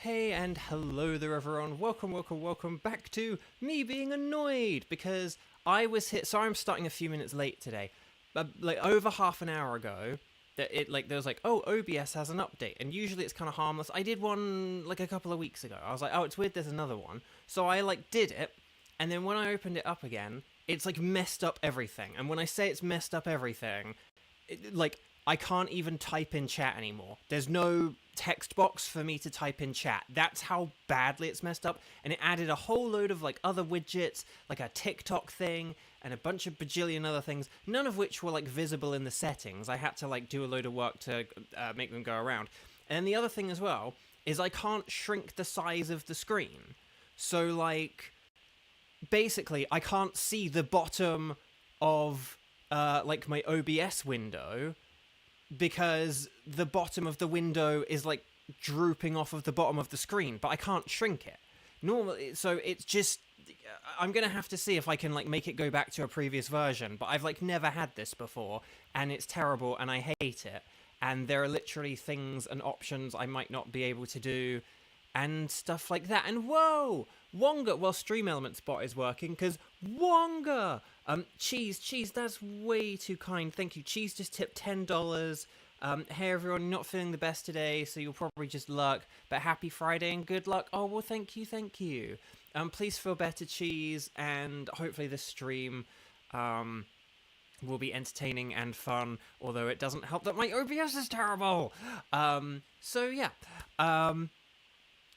Hey and hello there everyone, welcome back to me being annoyed because I was hit, so I'm starting a few minutes late today, but like over half an hour ago, that there was like, oh, OBS has an update, and usually it's kind of harmless. I did one like a couple of weeks ago, I was like, oh, it's weird there's another one, so I like did it, and then when I opened it up again, it's like messed up everything, and when I say it's messed up everything, I can't even type in chat anymore. There's no text box for me to type in chat. That's how badly it's messed up. And it added a whole load of like other widgets, like a TikTok thing, and a bunch of bajillion other things, none of which were like visible in the settings. I had to like do a load of work to make them go around. And the other thing as well is I can't shrink the size of the screen. So like, basically I can't see the bottom of like my OBS window, because the bottom of the window is like drooping off of the bottom of the screen, but I can't shrink it normally, so it's just, I'm gonna have to see if I can like make it go back to a previous version, but I've like never had this before and it's terrible and I hate it, and there are literally things and options I might not be able to do and stuff like that. And whoa, Wonga, well, Stream Elements bot is working because Wonga, Cheese, that's way too kind, thank you. Cheese just tipped $10. Hey everyone, not feeling the best today, so you'll probably just lurk, but happy Friday and good luck. Oh, well, thank you. Please feel better, Cheese, and hopefully this stream will be entertaining and fun, although it doesn't help that my OBS is terrible. So yeah,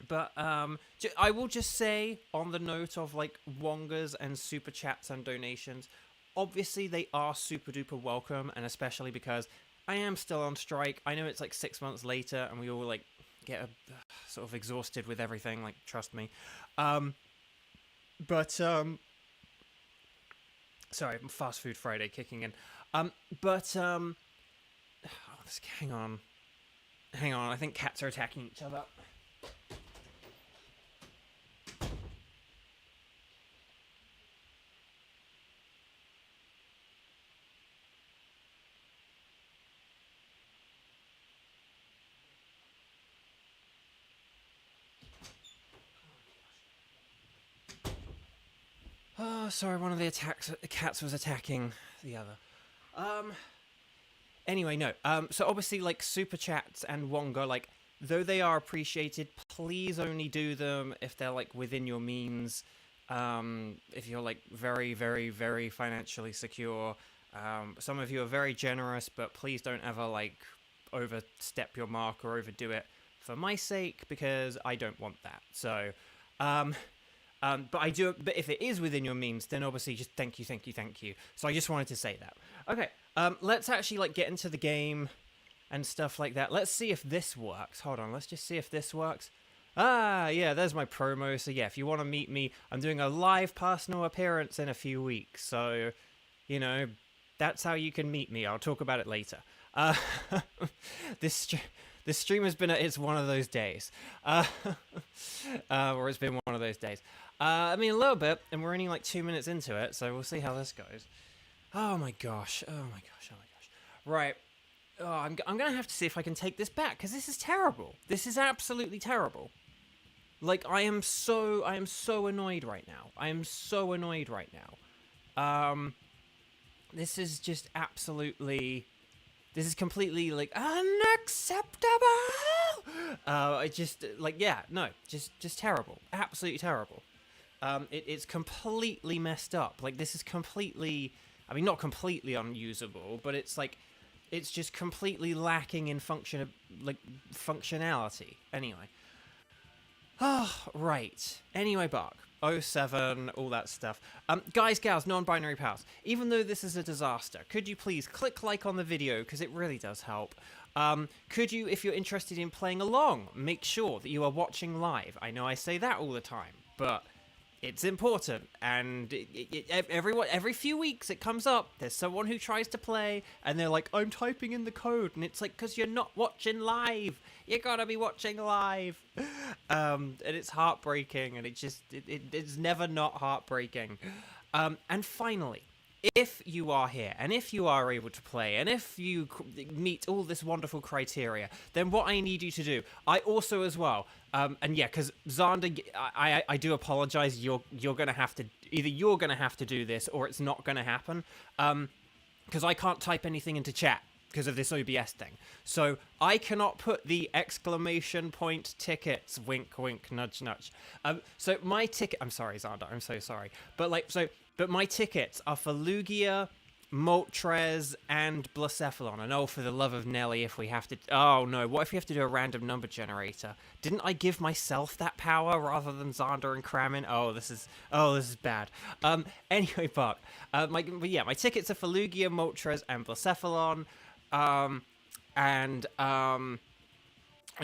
but I will just say, on the note of like Wongas and super chats and donations, obviously they are super duper welcome, and especially because I am still on strike. I know it's like 6 months later and we all like get sort of exhausted with everything, like, trust me. Sorry, fast food Friday kicking in. Oh, hang on, I think cats are attacking each other. Oh, sorry, one of the cats was attacking the other. Anyway, no. So obviously, like, super chats and Wonga, like, though they are appreciated, please only do them if they're, like, within your means. If you're, like, very, very, very financially secure. Some of you are very generous, but please don't ever, like, overstep your mark or overdo it for my sake, because I don't want that. So, but if it is within your means, then obviously just thank you. So I just wanted to say that. Okay, let's actually like get into the game and stuff like that. Let's see if this works. Hold on, let's just see if this works. Ah, yeah, there's my promo. So yeah, if you want to meet me, I'm doing a live personal appearance in a few weeks. So, you know, that's how you can meet me. I'll talk about it later. This stream has been, it's one of those days. Or it's been one of those days. I mean, a little bit, and we're only like 2 minutes into it, so we'll see how this goes. Oh my gosh. Right. Oh, I'm gonna have to see if I can take this back, because this is terrible. This is absolutely terrible. Like, I am so annoyed right now. This is just absolutely... This is completely, like, unacceptable! Just terrible. Absolutely terrible. It's completely messed up. Like, this is completely... I mean, not completely unusable, but it's, like, it's just completely lacking in functionality. Anyway. Oh, right. Anyway, Bark. 07, all that stuff. Guys, gals, non-binary pals, even though this is a disaster, could you please click like on the video, because it really does help. Could you, if you're interested in playing along, make sure that you are watching live. I know I say that all the time, but it's important, and every few weeks it comes up, there's someone who tries to play, and they're like, I'm typing in the code, and it's like, because you're not watching live. You gotta be watching live. And it's heartbreaking, and it's never not heartbreaking. And finally, if you are here, and if you are able to play, and if you meet all this wonderful criteria, then what I need you to do, I also as well, and yeah, because Xander, I do apologize. You're gonna have to either you're gonna have to do this, or it's not gonna happen, because I can't type anything into chat because of this OBS thing. So I cannot put the exclamation point tickets, wink, wink, nudge, nudge. So my ticket, I'm sorry, Xander, I'm so sorry. But my tickets are for Lugia, Moltres, and Blacephalon. And oh, for the love of Nelly, if we have to... Oh, no, what if we have to do a random number generator? Didn't I give myself that power rather than Xander and Kramin? Oh, this is bad. Anyway, but my tickets are for Lugia, Moltres, and Blacephalon. And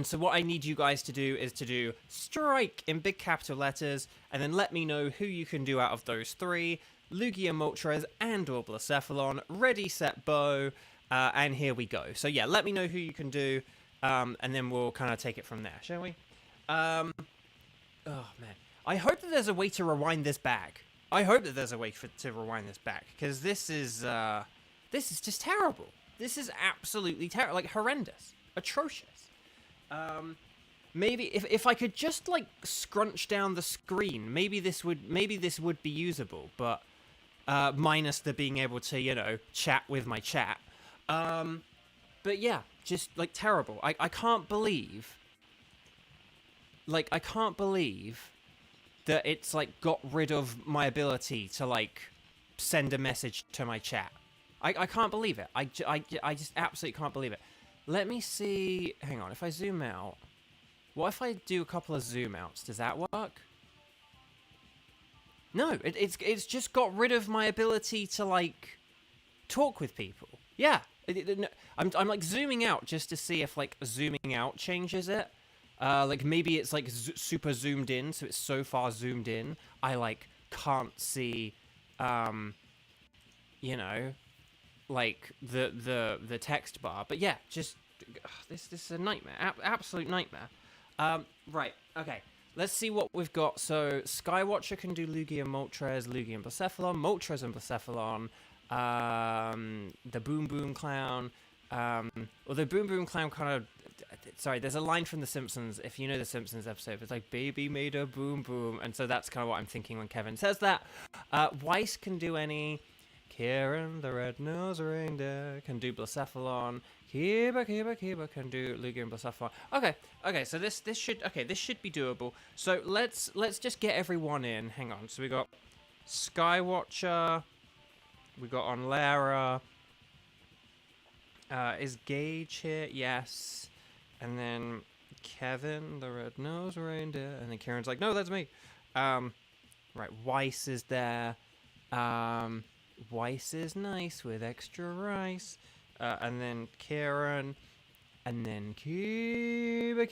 so what I need you guys to do is to do strike in big capital letters, and then let me know who you can do out of those three: Lugia, Moltres, and or Blacephalon. Ready, set, bow, and here we go. So yeah, let me know who you can do, and then we'll kind of take it from there, shall we? Oh man, I hope that there's a way to rewind this back. I hope that there's a way to rewind this back, because this is just terrible. This is absolutely terrible, like horrendous, atrocious. Maybe if I could just like scrunch down the screen, maybe this would be usable, but minus the being able to chat with my chat. But yeah, just like terrible. I can't believe that it's like got rid of my ability to like send a message to my chat. I can't believe it. I just absolutely can't believe it. Let me see. Hang on. If I zoom out, what if I do a couple of zoom outs? Does that work? No, it's just got rid of my ability to like talk with people. Yeah, I'm like zooming out just to see if like zooming out changes it. Like maybe it's like super zoomed in, so it's so far zoomed in I like can't see, like the text bar. But yeah, just this is a nightmare, absolute nightmare. Right, okay, let's see what we've got. So Skywatcher can do Lugia, Moltres, Lugia and Blacephalon, Moltres and Blacephalon. The Boom Boom Clown, although Boom Boom Clown kind of, sorry, there's a line from The Simpsons, if you know The Simpsons episode, it's like, baby made a boom boom, and so that's kind of what I'm thinking when Kevin says that. Weiss can do any, Kieran, the red-nosed reindeer, can do Blacephalon, Kiba can do Lugia and Blacephalon. Okay, so this should be doable. So let's just get everyone in. Hang on, so we got Skywatcher, we got on Lara. Is Gage here? Yes. And then Kevin, the red-nosed reindeer. And then Kieran's like, no, that's me. Right, Weiss is there. Weiss is nice with extra rice. And then Kieran. And then Kiba.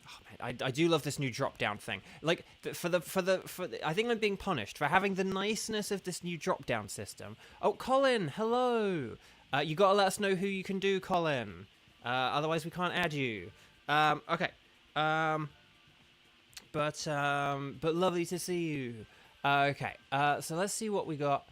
Oh man, I do love this new drop-down thing. Like, I think I'm being punished for having the niceness of this new drop-down system. Oh, Colin, hello. You gotta let us know who you can do, Colin. Otherwise we can't add you. Okay. But lovely to see you. Okay. So let's see what we got.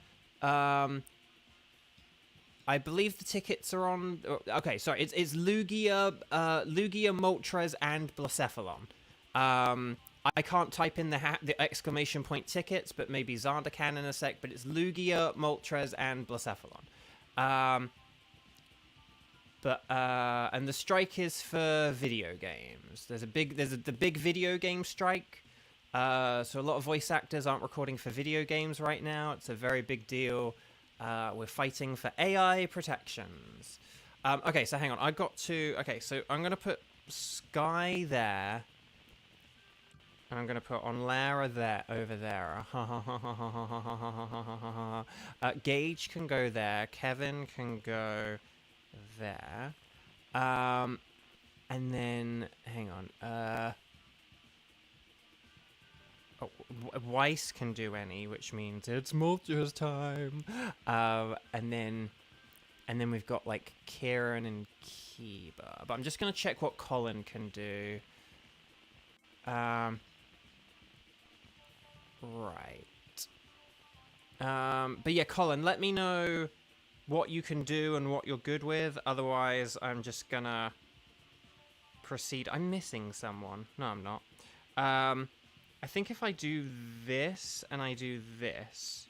I believe the tickets are on. Okay, sorry, it's Lugia, Moltres, and Blacephalon. I can't type in the exclamation point tickets, but maybe Xander can in a sec. But it's Lugia, Moltres, and Blacephalon. And the strike is for video games. There's the big video game strike. So a lot of voice actors aren't recording for video games right now. It's a very big deal. We're fighting for AI protections. Okay, so hang on. Okay, so I'm going to put Sky there. And I'm going to put on Lara there, over there. Gage can go there. Kevin can go there. And then, hang on. Weiss can do any, which means it's Moltres time. And then we've got like Kieran and Kiba. But I'm just gonna check what Colin can do. Right. But yeah, Colin, let me know what you can do and what you're good with. Otherwise, I'm just gonna proceed. I'm missing someone. No, I'm not. I think if I do this and I do this,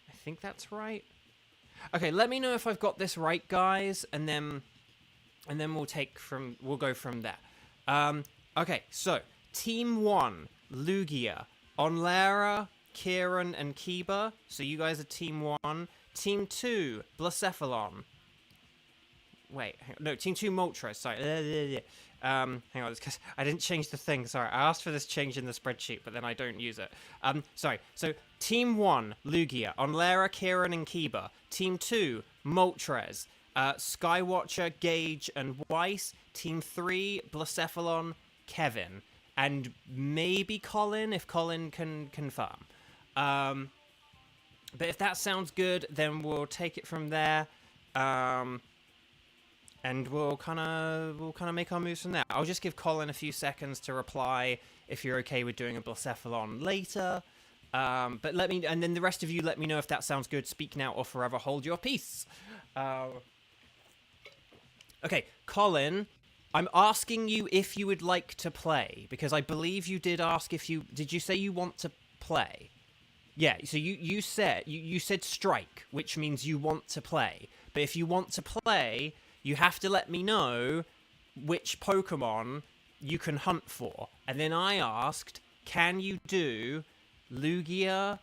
I think that's right. Okay, let me know if I've got this right, guys, and then we'll go from there. Okay, so Team 1, Lugia, Onlara, Kieran, and Kiba. So you guys are Team 1. Team 2, Blacephalon. Wait, no, Team 2, Moltres. Sorry. Hang on, it's because I didn't change the thing. Sorry, I asked for this change in the spreadsheet, but then I don't use it. Sorry. So Team 1, Lugia, Onlara, Kieran, and Kiba. Team 2, Moltres, Skywatcher, Gage, and Weiss. Team 3, Blacephalon, Kevin, and maybe Colin, if Colin can confirm. But if that sounds good, then we'll take it from there. And we'll kind of make our moves from there. I'll just give Colin a few seconds to reply if you're okay with doing a Blacephalon later. But and then the rest of you let me know if that sounds good. Speak now or forever hold your peace. Okay, Colin, I'm asking you if you would like to play, because I believe you did ask did you say you want to play? Yeah, so you said strike, which means you want to play. But if you want to play, you have to let me know which Pokemon you can hunt for. And then I asked, can you do Lugia,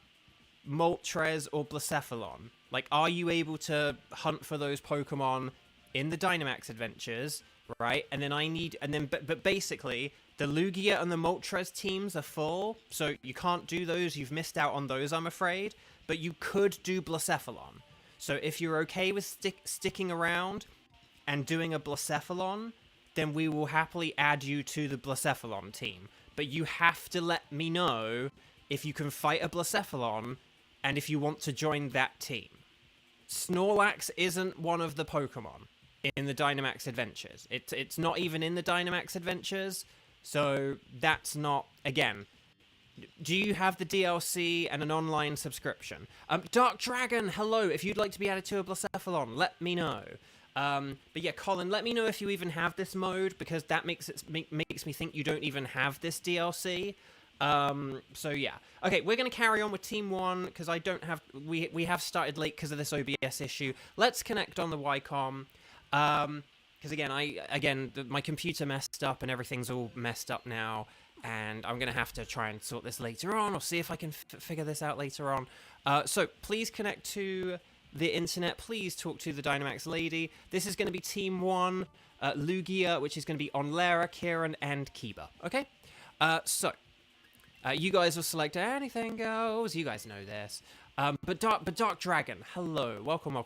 Moltres, or Blacephalon? Like, are you able to hunt for those Pokemon in the Dynamax Adventures, right? And then but basically, the Lugia and the Moltres teams are full, so you can't do those. You've missed out on those, I'm afraid. But you could do Blacephalon. So if you're okay with sticking around and doing a Blacephalon, then we will happily add you to the Blacephalon team. But you have to let me know if you can fight a Blacephalon and if you want to join that team. Snorlax isn't one of the Pokemon in the Dynamax Adventures. It's not even in the Dynamax Adventures, so that's not, again, do you have the DLC and an online subscription? Dark Dragon, hello, if you'd like to be added to a Blacephalon, let me know. But yeah, Colin, let me know if you even have this mode, because that makes me think you don't even have this DLC. So yeah. Okay, we're going to carry on with Team 1, because I don't have... We have started late because of this OBS issue. Let's connect on the Wycom. Because again, my computer messed up and everything's all messed up now. And I'm going to have to try and sort this later on, or see if I can figure this out later on. So please connect to the internet. Please talk to the Dynamax lady. This is going to be Team 1, Lugia, which is going to be Onlara, Kieran, and Kiba. Okay? You guys will select anything goes. You guys know this. But Dark Dragon, hello. Welcome.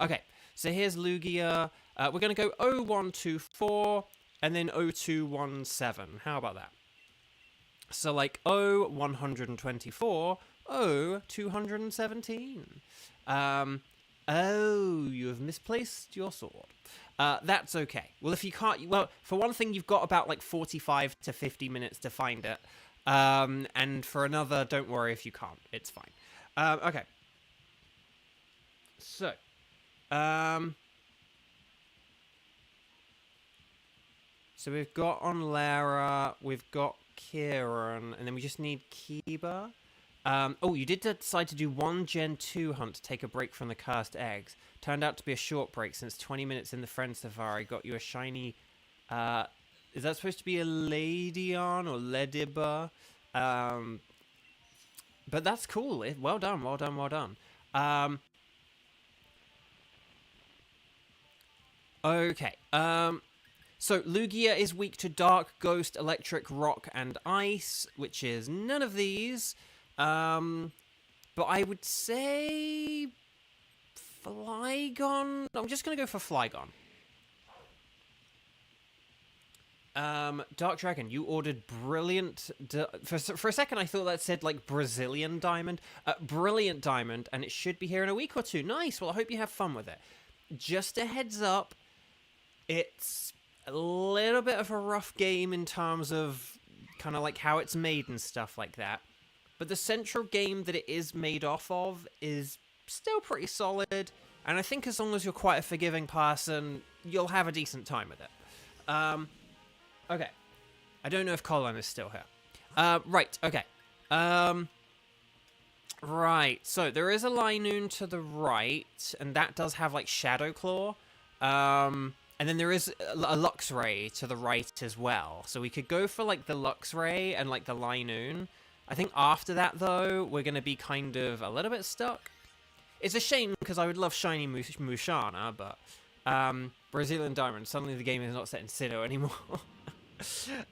Okay, so here's Lugia. We're going to go 0124 and then 0217. How about that? So like 0124, 0217. Oh, you have misplaced your sword. That's okay. Well, if you can't... Well, for one thing, you've got about like 45 to 50 minutes to find it. And for another, don't worry if you can't. It's fine. Okay. So, we've got Onlara, we've got Kieran, and then we just need Kiba. Oh, you did decide to do one Gen 2 hunt to take a break from the cursed eggs. Turned out to be a short break, since 20 minutes in the Friend Safari got you a shiny... is that supposed to be a Ladion or Lediba? But that's cool. Well done. Okay. So Lugia is weak to Dark, Ghost, Electric, Rock, and Ice, which is none of these. But I would say Flygon. I'm just going to go for Flygon. Dark Dragon, you ordered Brilliant... For a second, I thought that said, like, Brazilian Diamond. Brilliant Diamond, and it should be here in a week or two. Nice, well, I hope you have fun with it. Just a heads up, it's a little bit of a rough game in terms of kind of like how it's made and stuff like that. But the central game that it is made off of is still pretty solid, and I think as long as you're quite a forgiving person, you'll have a decent time with it. Okay. I don't know if Colin is still here. Right, okay. Right, so there is a Linoon to the right, and that does have, like, Shadow Claw. And then there is a Luxray to the right as well. So we could go for, like, the Luxray and, like, the Linoon. I think after that, though, we're going to be kind of a little bit stuck. It's a shame, because I would love Shiny Mushana, but... Brazilian Diamond. Suddenly the game is not set in Sinnoh anymore.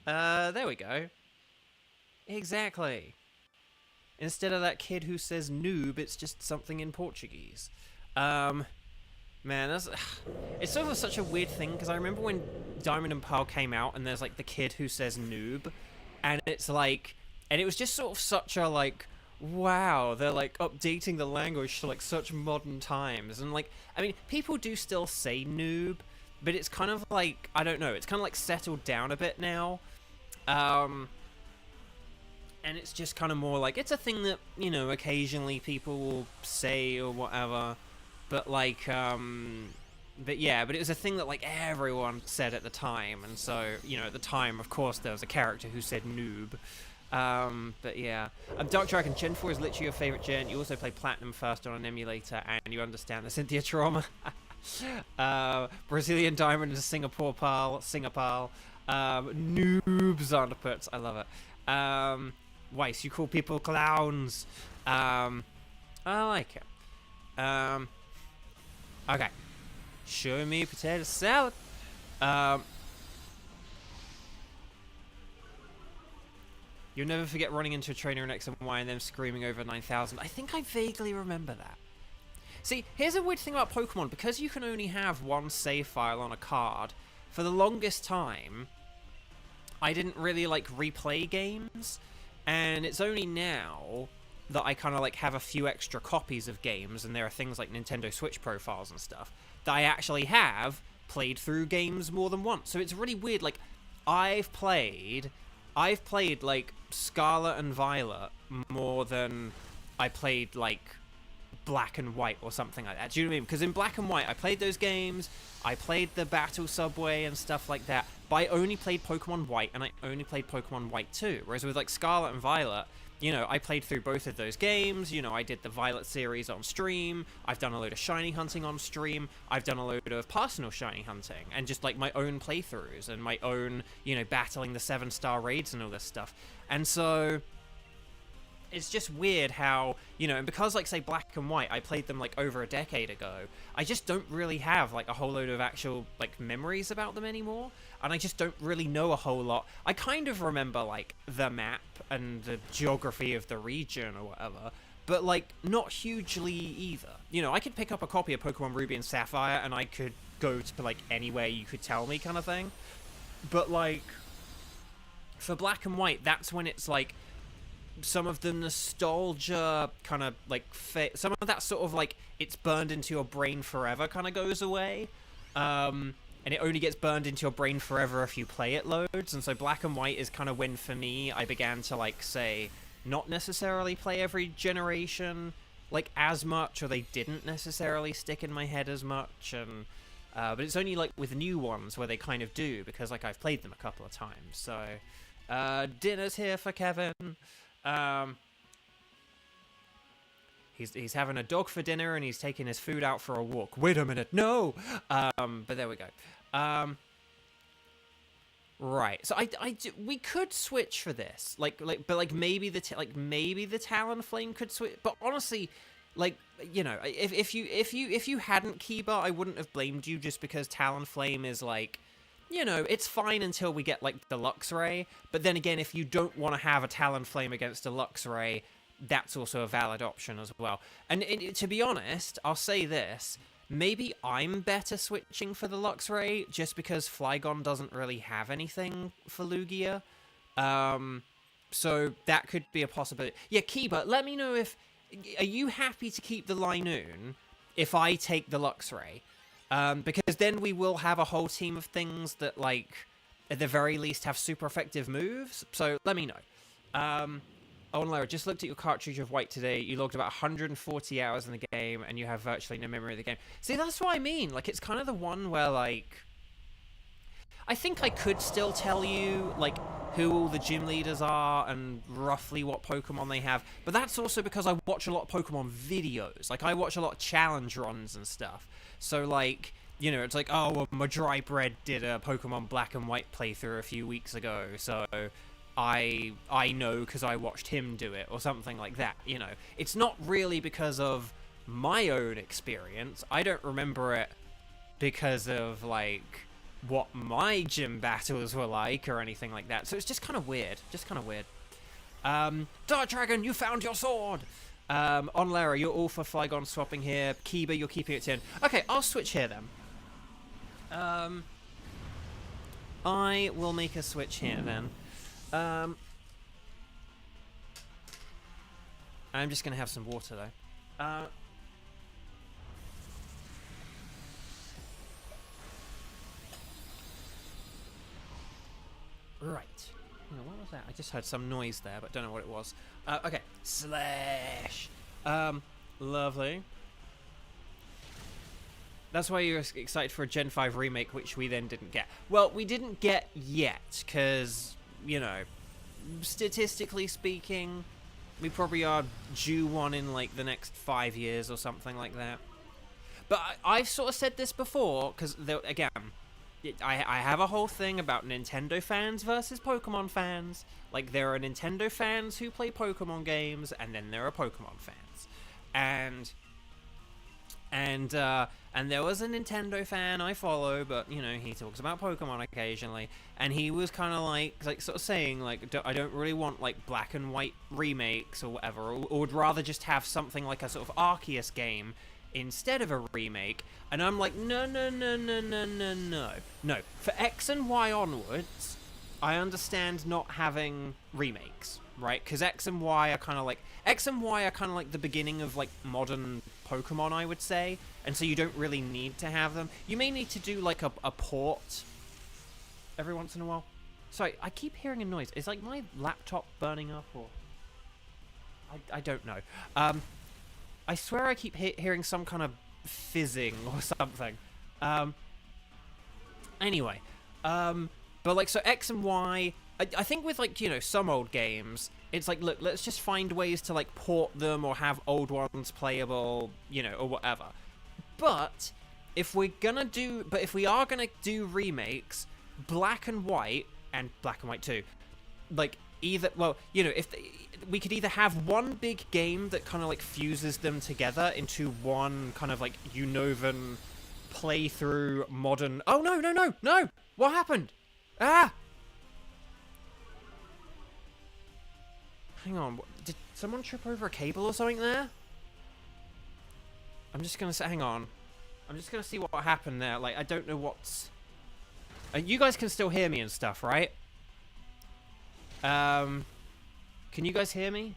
There we go. Exactly. Instead of that kid who says noob, it's just something in Portuguese. Man, that's... It's sort of such a weird thing, because I remember when Diamond and Pearl came out, and there's, like, the kid who says noob, and it's like... And it was just sort of such a, like... Wow, they're, like, updating the language to, like, such modern times. And, like, I mean, people do still say noob, but it's kind of, like, I don't know, it's kind of, like, settled down a bit now. And it's just kind of more, like, it's a thing that, you know, occasionally people will say or whatever. But, like, but yeah, but it was a thing that, like, everyone said at the time. And so, you know, at the time, of course, there was a character who said noob. But yeah. Dark Dragon Gen 4 is literally your favorite gen. You also play Platinum first on an emulator, and you understand the Cynthia trauma. Brazilian Diamond is a Singapore Pearl. Noobs underputs. I love it. Weiss, you call people clowns. I like it. Okay. Show me potato salad. You'll never forget running into a trainer in X and Y and them screaming over 9,000. I think I vaguely remember that. See, here's a weird thing about Pokemon. Because you can only have one save file on a card, for the longest time, I didn't really, like, replay games. And it's only now that I kind of, like, have a few extra copies of games, and there are things like Nintendo Switch profiles and stuff, that I actually have played through games more than once. So it's really weird. Like, I've played, like, Scarlet and Violet more than I played, like, Black and White or something like that. Do you know what I mean? Because in Black and White, I played those games, I played the Battle Subway and stuff like that, but I only played Pokemon White, and I only played Pokemon White 2. Whereas with, like, Scarlet and Violet, you know, I played through both of those games. You know, I did the Violet series on stream, I've done a load of shiny hunting on stream, I've done a load of personal shiny hunting, and just, like, my own playthroughs, and my own, you know, battling the 7-star raids and all this stuff. And so... it's just weird how, you know, and because, like, say, Black and White, I played them, like, over a decade ago, I just don't really have, like, a whole load of actual, like, memories about them anymore, and I just don't really know a whole lot. I kind of remember, like, the map and the geography of the region or whatever, but, like, not hugely either. You know, I could pick up a copy of Pokemon Ruby and Sapphire, and I could go to, like, anywhere you could tell me kind of thing, but, like, for Black and White, that's when it's, like, some of the nostalgia kind of, like, some of that sort of, like, it's burned into your brain forever kind of goes away. And it only gets burned into your brain forever if you play it loads. And so Black and White is kind of when, for me, I began to, like, say, not necessarily play every generation, like, as much, or they didn't necessarily stick in my head as much. And but it's only, like, with new ones where they kind of do, because, like, I've played them a couple of times. So, dinner's here for Kevin. He's having a dog for dinner, and he's taking his food out for a walk. Wait a minute, no! But there we go. Right. So we could switch for this, but maybe the Talonflame could switch. But honestly, like, you know, if you hadn't Kiba, I wouldn't have blamed you, just because Talonflame is, like, you know, it's fine until we get, like, the Luxray. But then again, if you don't want to have a Talonflame against a Luxray, that's also a valid option as well. And to be honest, I'll say this. Maybe I'm better switching for the Luxray, just because Flygon doesn't really have anything for Lugia. So that could be a possibility. Yeah, Kiba, let me know if... Are you happy to keep the Linoon if I take the Luxray? Because then we will have a whole team of things that, like... at the very least have super effective moves. So let me know. Oh, and Lara, just looked at your cartridge of White today. You logged about 140 hours in the game, and you have virtually no memory of the game. See, that's what I mean. Like, it's kind of the one where, like, I think I could still tell you, like, who all the gym leaders are and roughly what Pokemon they have. But that's also because I watch a lot of Pokemon videos. Like, I watch a lot of challenge runs and stuff. So, like, you know, it's like, oh, well, my dry bread did a Pokemon Black and White playthrough a few weeks ago, so I know because I watched him do it, or something like that, you know. It's not really because of my own experience. I don't remember it because of, like, what my gym battles were like or anything like that. So it's just kind of weird. Dark Dragon, you found your sword! Onlara, you're all for Flygon swapping here. Kiba, you're keeping it 10. Okay, I'll switch here then. I will make a switch here then. I'm just going to have some water though. Right. What was that? I just heard some noise there, but don't know what it was. Okay. Slash. Lovely. That's why you're excited for a Gen 5 remake, which we then didn't get. Well, we didn't get yet, because, you know, statistically speaking, we probably are due one in, like, the next 5 years or something like that. But I've sort of said this before, because, again, I have a whole thing about Nintendo fans versus Pokemon fans. Like, there are Nintendo fans who play Pokemon games, and then there are Pokemon fans. And there was a Nintendo fan I follow, but, you know, he talks about Pokemon occasionally, and he was kind of like sort of saying, like, I don't really want, like, Black and White remakes or whatever, or would rather just have something like a sort of Arceus game instead of a remake. And I'm like, no. For X and Y onwards, I understand not having remakes, right? Because X and Y are kind of like the beginning of, like, modern Pokemon, I would say, and so you don't really need to have them. You may need to do, like, a port every once in a while. Sorry, I keep hearing a noise. Is, like, my laptop burning up, or I don't know. I swear I keep hearing some kind of fizzing or something. Anyway, but, like, so X and Y, I think with, like, you know, some old games, it's like, look, let's just find ways to, like, port them or have old ones playable, you know, or whatever. But if we are gonna do remakes, Black and White and Black and White 2, like, either, well, you know, we could either have one big game that kind of, like, fuses them together into one kind of, like, Unova playthrough modern. Oh, no! What happened? Ah! Hang on, did someone trip over a cable or something there? I'm just gonna say, hang on. I'm just gonna see what happened there. Like, I don't know what's... you guys can still hear me and stuff, right? Can you guys hear me?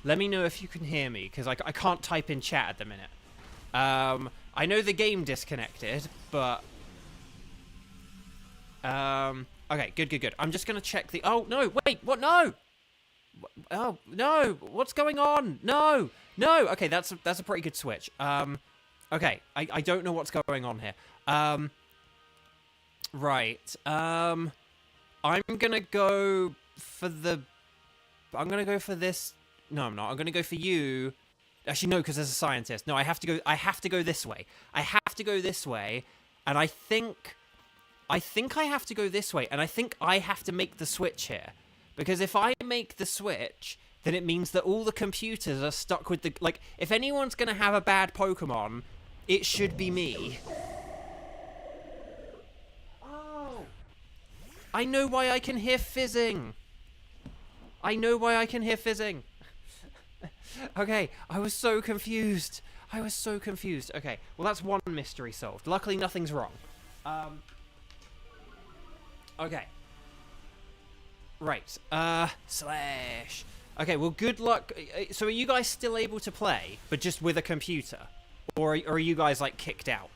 Let me know if you can hear me, because I can't type in chat at the minute. I know the game disconnected, but... okay, good. I'm just gonna check the... Oh, no, wait, what? No! Oh, no! What's going on? No! Okay, that's a pretty good switch. Okay, I don't know what's going on here. Right. I'm gonna go for this... No, I'm not. I'm gonna go for you. Actually, no, because there's a scientist. No, I have to go this way. And I think I have to go this way, and I think I have to make the switch here. Because if I make the switch, then it means that all the computers are stuck with the... Like, if anyone's going to have a bad Pokemon, it should be me. Oh! I know why I can hear fizzing. Okay, I was so confused. Okay, well, that's one mystery solved. Luckily, nothing's wrong. Okay. Right, slash. Okay, well, good luck. So are you guys still able to play, but just with a computer? Or are you guys, like, kicked out?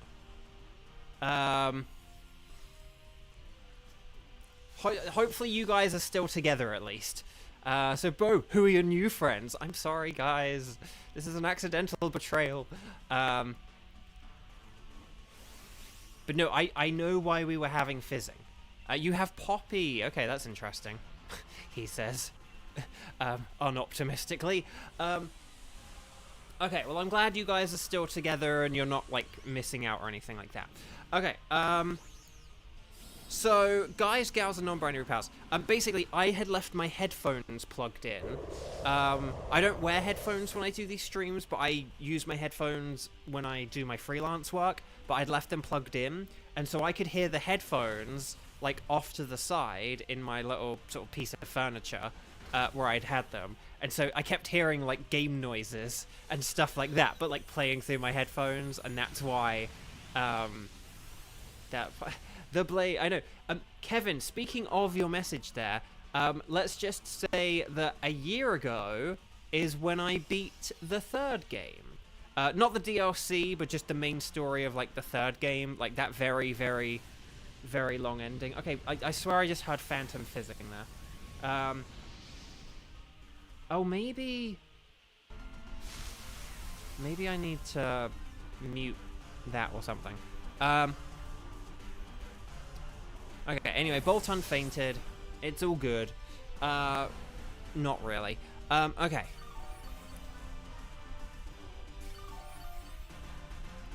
hopefully you guys are still together at least. So, Bo, who are your new friends? I'm sorry, guys. This is an accidental betrayal. But no, I know why we were having fizzing. You have Poppy. Okay, that's interesting. He says, unoptimistically. Okay, well, I'm glad you guys are still together and you're not, like, missing out or anything like that. Okay, so, guys, gals, and non-binary pals. Basically, I had left my headphones plugged in. I don't wear headphones when I do these streams, but I use my headphones when I do my freelance work. But I'd left them plugged in, and so I could hear the headphones, like, off to the side in my little sort of piece of furniture where I'd had them. And so I kept hearing, like, game noises and stuff like that, but, like, playing through my headphones, and that's why, the blade, I know. Kevin, speaking of your message there, let's just say that a year ago is when I beat the third game. Not the DLC, but just the main story of, like, the third game. Like, that very, very, very long ending. Okay, I swear I just heard Phantom fizzing there. Oh, maybe I need to mute that or something. Okay, anyway, Bolton fainted. It's all good. Not really. Okay.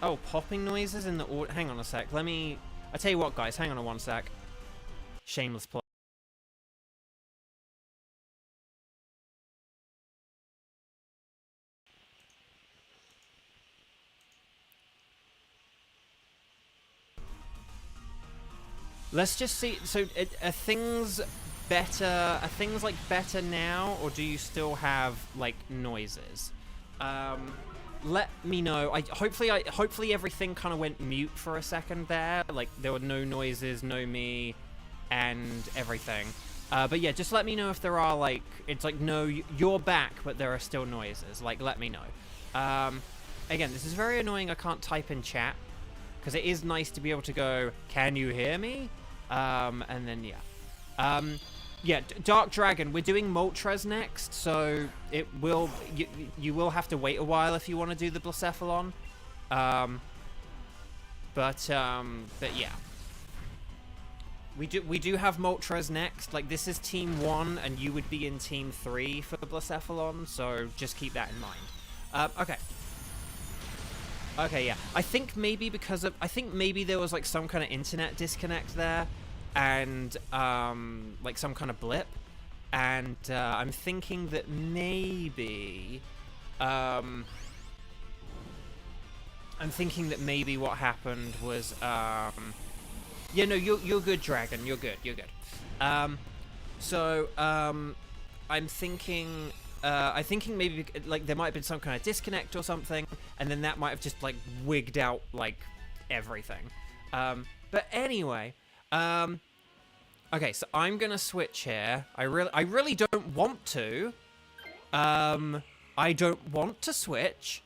Oh, popping noises in the audio. Hang on a sec. I tell you what, guys. Hang on one sec. Shameless plug. Let's just see. So, are things better? Are things like better now, or do you still have like noises? Let me know. Hopefully everything kind of went mute for a second there. Like there were no noises, no me, and everything. But yeah, just let me know if there are like. It's like no, you're back, but there are still noises. Like let me know. Again, this is very annoying. I can't type in chat because it is nice to be able to go. Can you hear me? And then, yeah. Yeah, Dark Dragon, we're doing Moltres next, so it will, you will have to wait a while if you want to do the Blacephalon. But yeah. We do have Moltres next, like this is Team 1, and you would be in Team 3 for the Blacephalon, so just keep that in mind. Okay. Okay, yeah. I think maybe there was like some kind of internet disconnect there, and like some kind of blip, and I'm thinking that maybe what happened was yeah, no, you're good, Dragon. You're good. So I'm thinking maybe like there might have been some kind of disconnect or something, and then that might have just like wigged out like everything. But anyway, okay, so I'm gonna switch here. I really don't want to. I don't want to switch,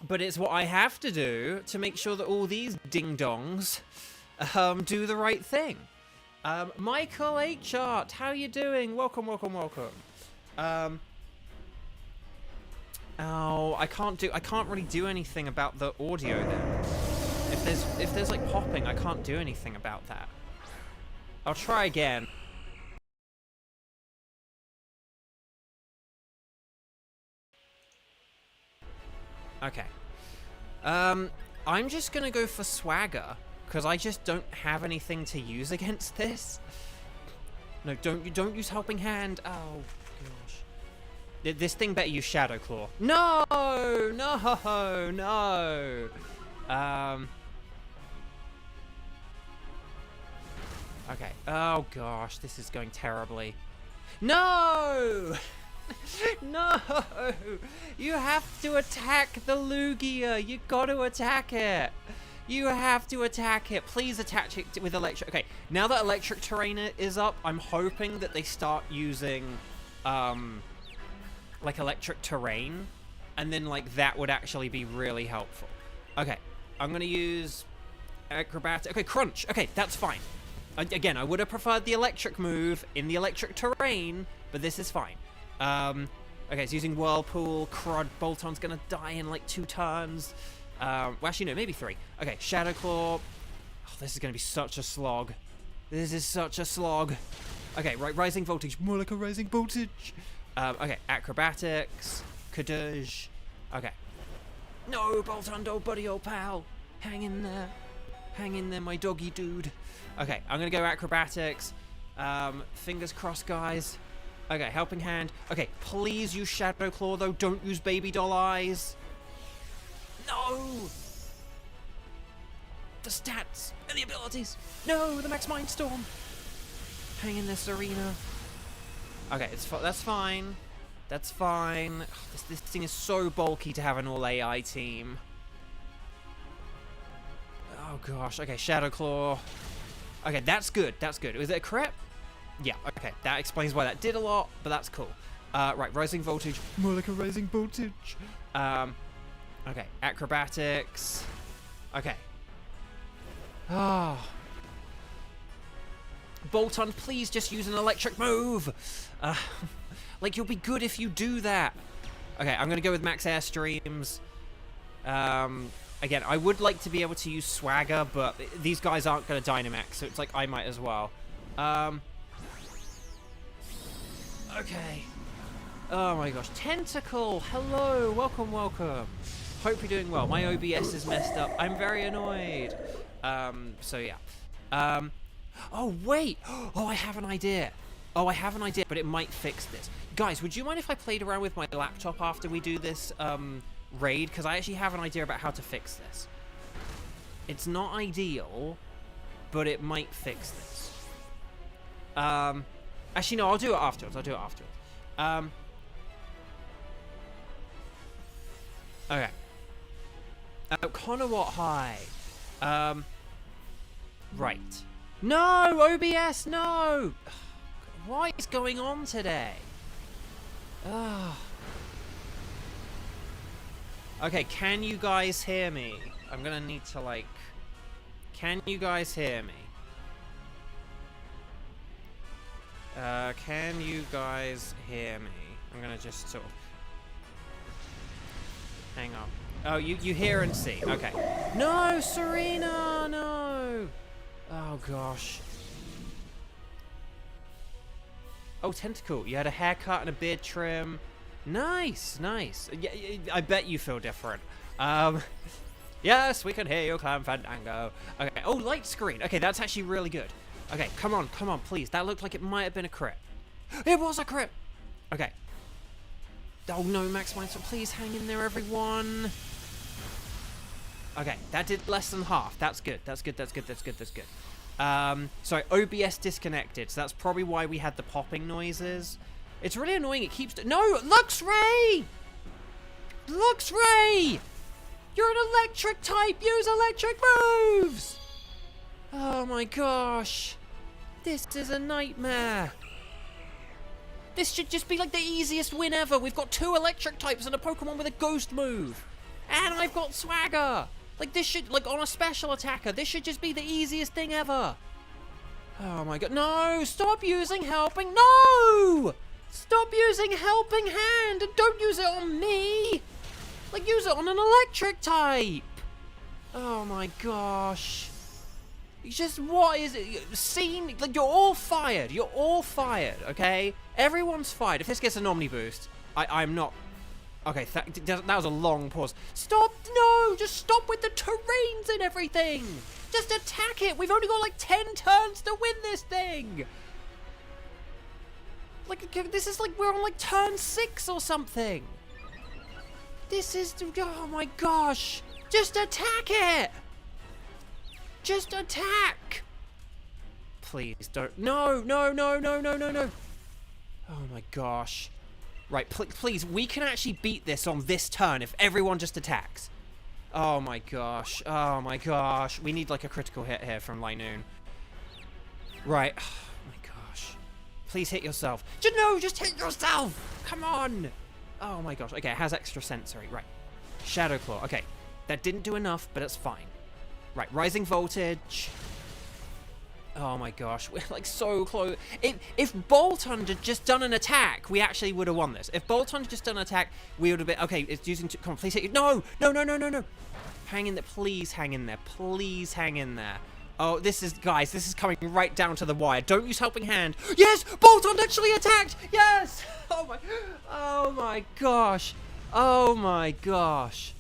but it's what I have to do to make sure that all these ding-dongs do the right thing. Michael H. Art, how you doing? Welcome. Oh, I can't really do anything about the audio then. If there's like popping, I can't do anything about that. I'll try again. Okay. I'm just gonna go for Swagger, because I just don't have anything to use against this. No, don't use Helping Hand. Oh gosh. This thing better use Shadow Claw. No. Okay. Oh gosh, this is going terribly. No! No! You have to attack the Lugia. You got to attack it. You have to attack it. Please attach it with electric. Okay, now that electric terrain is up, I'm hoping that they start using like electric terrain, and then like that would actually be really helpful. Okay, I'm gonna use acrobatic. Okay, crunch. Okay, that's fine. Again, I would have preferred the electric move in the electric terrain, but this is fine. Okay, it's using Whirlpool. Crud, Bolton's gonna die in like 2 turns. Well, actually, no, maybe 3. Okay, Shadow Claw. Oh, this is gonna be such a slog. This is such a slog. Okay, right, Rising Voltage. More like a Rising Voltage. Okay, Acrobatics. Kadoosh. Okay. No, Bolton, oh, buddy, old pal. Hang in there. Hang in there, my doggy dude. Okay, I'm gonna go Acrobatics. Fingers crossed, guys. Okay, Helping Hand. Okay, please use Shadow Claw, though. Don't use Baby Doll Eyes. No! The stats and the abilities. No, the Max Mind Storm. Hang in there, Serena. Okay, that's fine. That's fine. Ugh, this thing is so bulky to have an all AI team. Oh gosh. Okay, Shadow Claw. Okay, that's good. That's good. Was it a crit? Yeah. Okay, that explains why that did a lot, but that's cool. Right, Rising Voltage. More like a Rising Voltage. Okay, Acrobatics. Okay. Ah. Oh. Bolton, please just use an electric move. Like, you'll be good if you do that. Okay, I'm gonna go with Max Airstreams. Again, I would like to be able to use Swagger, but these guys aren't gonna Dynamax, so it's like I might as well. Okay. Oh my gosh. Tentacle, hello, welcome, welcome. Hope you're doing well. My OBS is messed up. I'm very annoyed. So yeah. Oh, wait. Oh, I have an idea. Oh, I have an idea, but it might fix this. Guys, would you mind if I played around with my laptop after we do this raid? Because I actually have an idea about how to fix this. It's not ideal, but it might fix this. Actually, no, I'll do it afterwards. Okay. Conowat High. Right. No, OBS, no! What is going on today? Okay, can you guys hear me? I'm gonna need to, like... Can you guys hear me? Can you guys hear me? I'm gonna just sort of... Hang on. Oh, you hear and see. Okay. No, Serena, no! Oh, gosh. Oh, Tentacle, you had a haircut and a beard trim. Nice, nice. Yeah, I bet you feel different. Yes, we can hear you, Clan Fandango. Okay, oh, light screen. Okay, that's actually really good. Okay, come on, please. That looked like it might have been a crit. It was a crit! Okay. Oh, no, Max Mind, so please hang in there, everyone. Okay, that did less than half. That's good. Sorry, OBS disconnected, so that's probably why we had the popping noises. It's really annoying, it keeps... No! Luxray! Luxray! You're an electric type! Use electric moves! Oh my gosh. This is a nightmare. This should just be like the easiest win ever. We've got 2 electric types and a Pokemon with a ghost move. And I've got Swagger. Like, this should, like, on a special attacker, this should just be the easiest thing ever. Oh my god. No! Stop using Helping. No! Stop using Helping Hand and don't use it on me. Like, use it on an electric type. Oh my gosh. Just, what is it? Scene, like, you're all fired. You're all fired, okay? Everyone's fired. If this gets an Omni boost, I'm not... Okay, that was a long pause. Stop! No! Just stop with the terrains and everything! Just attack it! We've only got like 10 turns to win this thing! Like, this is like, we're on like turn 6 or something! This is... Oh my gosh! Just attack it! Just attack! Please don't... No! No, no, no, no, no, no! Oh my gosh. Right, please, we can actually beat this on this turn if everyone just attacks. Oh my gosh. Oh my gosh. We need like a critical hit here from Linoon. Right. Oh my gosh. Please hit yourself. No, just hit yourself! Come on! Oh my gosh. Okay, it has extra sensory. Right. Shadow Claw. Okay. That didn't do enough, but it's fine. Right, Rising Voltage. Oh my gosh, we're like so close. If Boltund had just done an attack, we actually would have won this. If Boltund had just done an attack, we would have been... Okay, it's using... Come on, please hit you. No! No, no, no, no, no. Hang in there. Please hang in there. Please hang in there. Oh, this is... Guys, this is coming right down to the wire. Don't use helping hand. Yes! Boltund actually attacked! Yes! Oh my... Oh my gosh. Oh my gosh.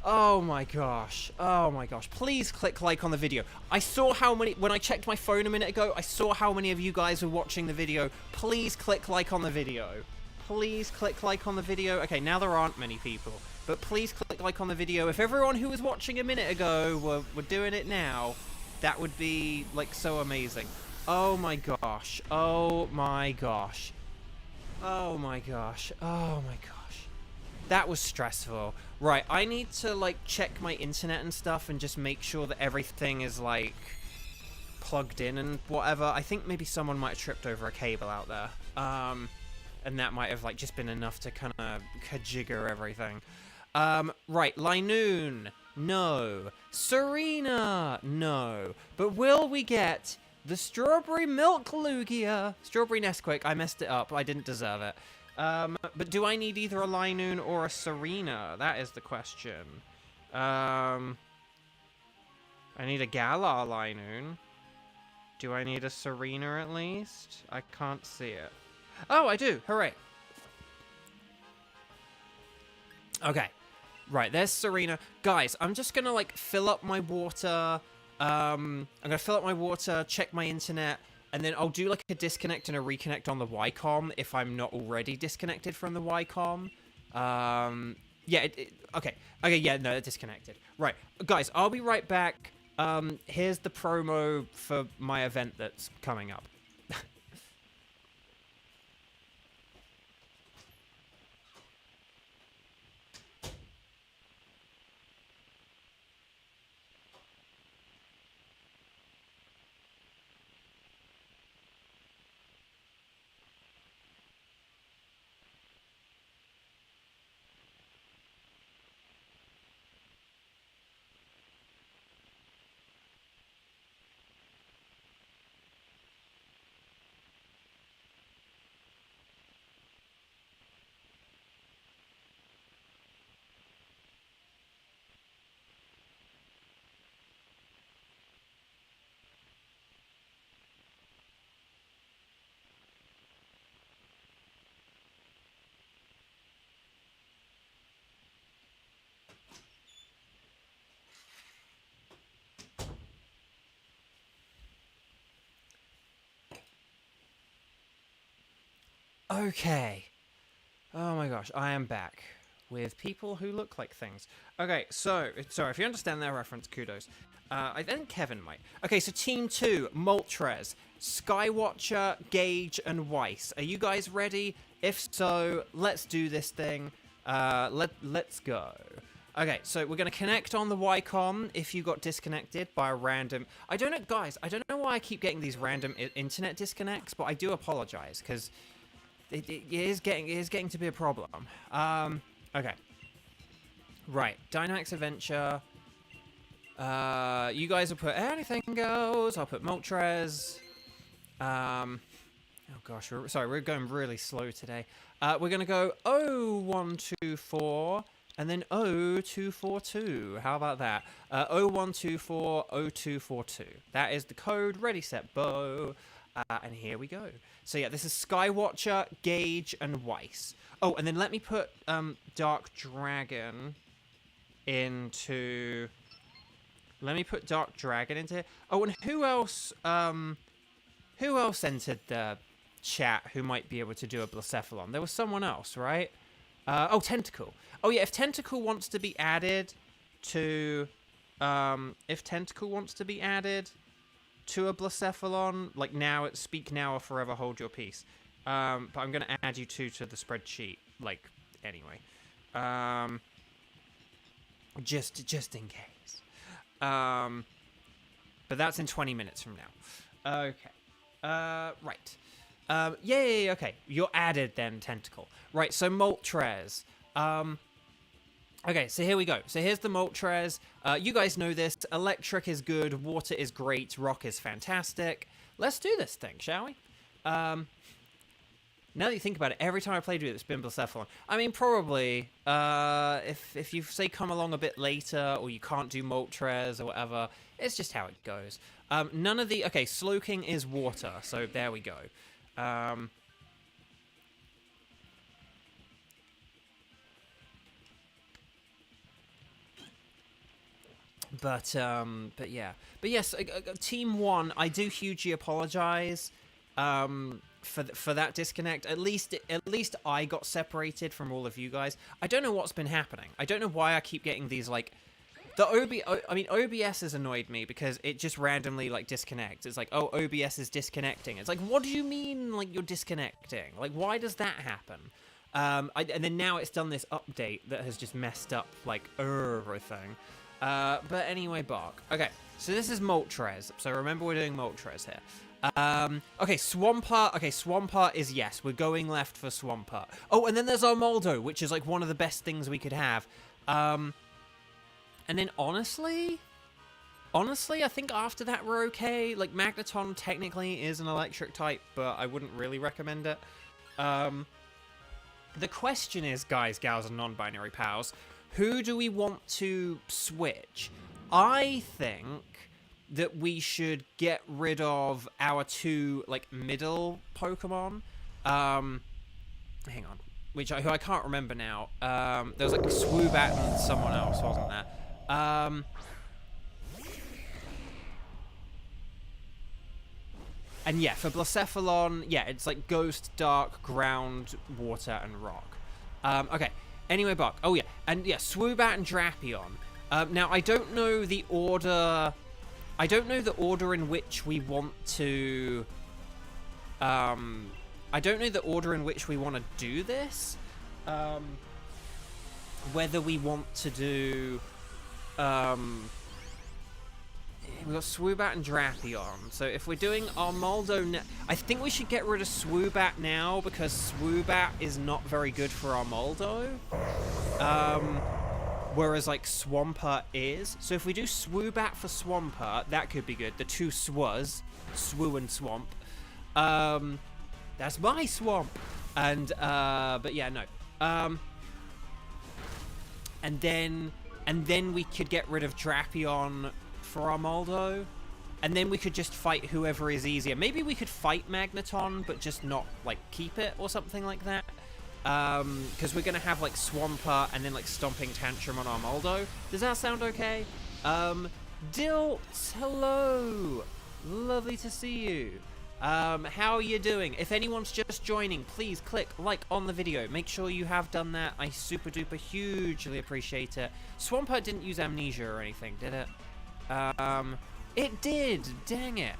Oh my gosh. Oh my gosh. Please click like on the video. I saw how many... When I checked my phone a minute ago, I saw how many of you guys were watching the video. Please click like on the video. Please click like on the video. Okay, now there aren't many people. But please click like on the video. If everyone who was watching a minute ago were doing it now, that would be, like, so amazing. Oh my gosh. Oh my gosh. Oh my gosh. Oh my gosh. That was stressful. Right, I need to, like, check my internet and stuff and just make sure that everything is, like, plugged in and whatever. I think maybe someone might have tripped over a cable out there. And that might have, like, just been enough to kind of kajigger everything. Right, Linoon. No. Serena. No. But will we get the Strawberry Milk Lugia? Strawberry Nesquik. I messed it up. I didn't deserve it. But do I need either a Linoon or a Serena? That is the question. I need a Galar Linoon. Do I need a Serena at least? I can't see it. Oh, I do. Hooray. Okay. Right, there's Serena. Guys, I'm just gonna, like, fill up my water. I'm gonna fill up my water, check my internet, and then I'll do, like, a disconnect and a reconnect on the Wi-Com if I'm not already disconnected from the Wi-Com. Yeah, okay. Okay, yeah, no, it's disconnected. Right, guys, I'll be right back. Here's the promo for my event that's coming up. Okay. Oh my gosh, I am back with people who look like things. Okay, so, sorry, if you understand that reference, kudos. I think Kevin might. Okay, so Team 2, Moltres, Skywatcher, Gage, and Weiss. Are you guys ready? If so, let's do this thing. Let's go. Okay, so we're going to connect on the Wi-Com if you got disconnected by a random... I don't know, guys, I don't know why I keep getting these random internet disconnects, but I do apologize, because... It is getting to be a problem. Okay. Right. Dynamax Adventure. You guys will put anything goes. I'll put Moltres. Oh gosh, we're going really slow today. We're gonna go 0124 and then 0242. How about that? 0124 0242. That is the code. Ready, set, bow. And here we go. So yeah, this is Skywatcher, Gage, and Weiss. Oh, and then let me put Dark Dragon into... Let me put Dark Dragon into here. Oh, and who else entered the chat who might be able to do a Blacephalon? There was someone else, right? Oh, Tentacle. Oh yeah, if Tentacle wants to be added to... if Tentacle wants to be added... to a Blacephalon, like now, speak now or forever hold your peace. But I'm going to add you two to the spreadsheet, like, anyway. Just in case. But that's in 20 minutes from now. Okay. Right. Yeah, okay. You're added then, Tentacle. Right, so Moltres. Okay, so here we go. So here's the Moltres. You guys know this. Electric is good. Water is great. Rock is fantastic. Let's do this thing, shall we? Now that you think about it, every time I played with it, it's been Blacephalon. I mean, probably, if you, say, come along a bit later, or you can't do Moltres or whatever, it's just how it goes. None of the... Okay, Slowking is water, so there we go. But yeah. But yes, Team 1, I do hugely apologize for that disconnect. At least I got separated from all of you guys. I don't know what's been happening. I don't know why I keep getting these, like... OBS has annoyed me because it just randomly, like, disconnects. It's like, oh, OBS is disconnecting. It's like, what do you mean, like, you're disconnecting? Like, why does that happen? And then now it's done this update that has just messed up, like, everything. But anyway, Bark. Okay, so this is Moltres. So remember we're doing Moltres here. Okay, Swampert. Okay, Swampert is yes. We're going left for Swampert. Oh, and then there's Armaldo, which is like one of the best things we could have. And then honestly, I think after that we're okay. Like, Magneton technically is an electric type, but I wouldn't really recommend it. The question is, guys, gals, and non-binary pals, who do we want to switch? I think that we should get rid of our two, like, middle Pokemon. Hang on. Who I can't remember now. There was, like, Swoobat and someone else, wasn't there? And yeah, for Blacephalon, yeah, it's like Ghost, Dark, Ground, Water, and Rock. Okay. Anyway, Buck. Oh, yeah. And, yeah, Swoobat and Drapion. Now, I don't know the order... I don't know the order in which we want to... I don't know the order in which we want to do this. Whether we want to do... We've got Swoobat and Drapion. So if we're doing Armaldo... I think we should get rid of Swoobat now, because Swoobat is not very good for Armaldo. Whereas, like, Swampert is. So if we do Swoobat for Swampert, that could be good. The two Swaz, Swoo and Swamp. That's my swamp! And, but yeah, no. And then we could get rid of Drapion for Armaldo, and then we could just fight whoever is easier. Maybe we could fight Magneton, but just not, like, keep it or something like that. Because we're gonna have, like, Swampert and then, like, Stomping Tantrum on Armaldo. Does that sound okay? Dilt, hello! Lovely to see you. How are you doing? If anyone's just joining, please click like on the video. Make sure you have done that. I super duper hugely appreciate it. Swampert didn't use Amnesia or anything, did it? It did! Dang it.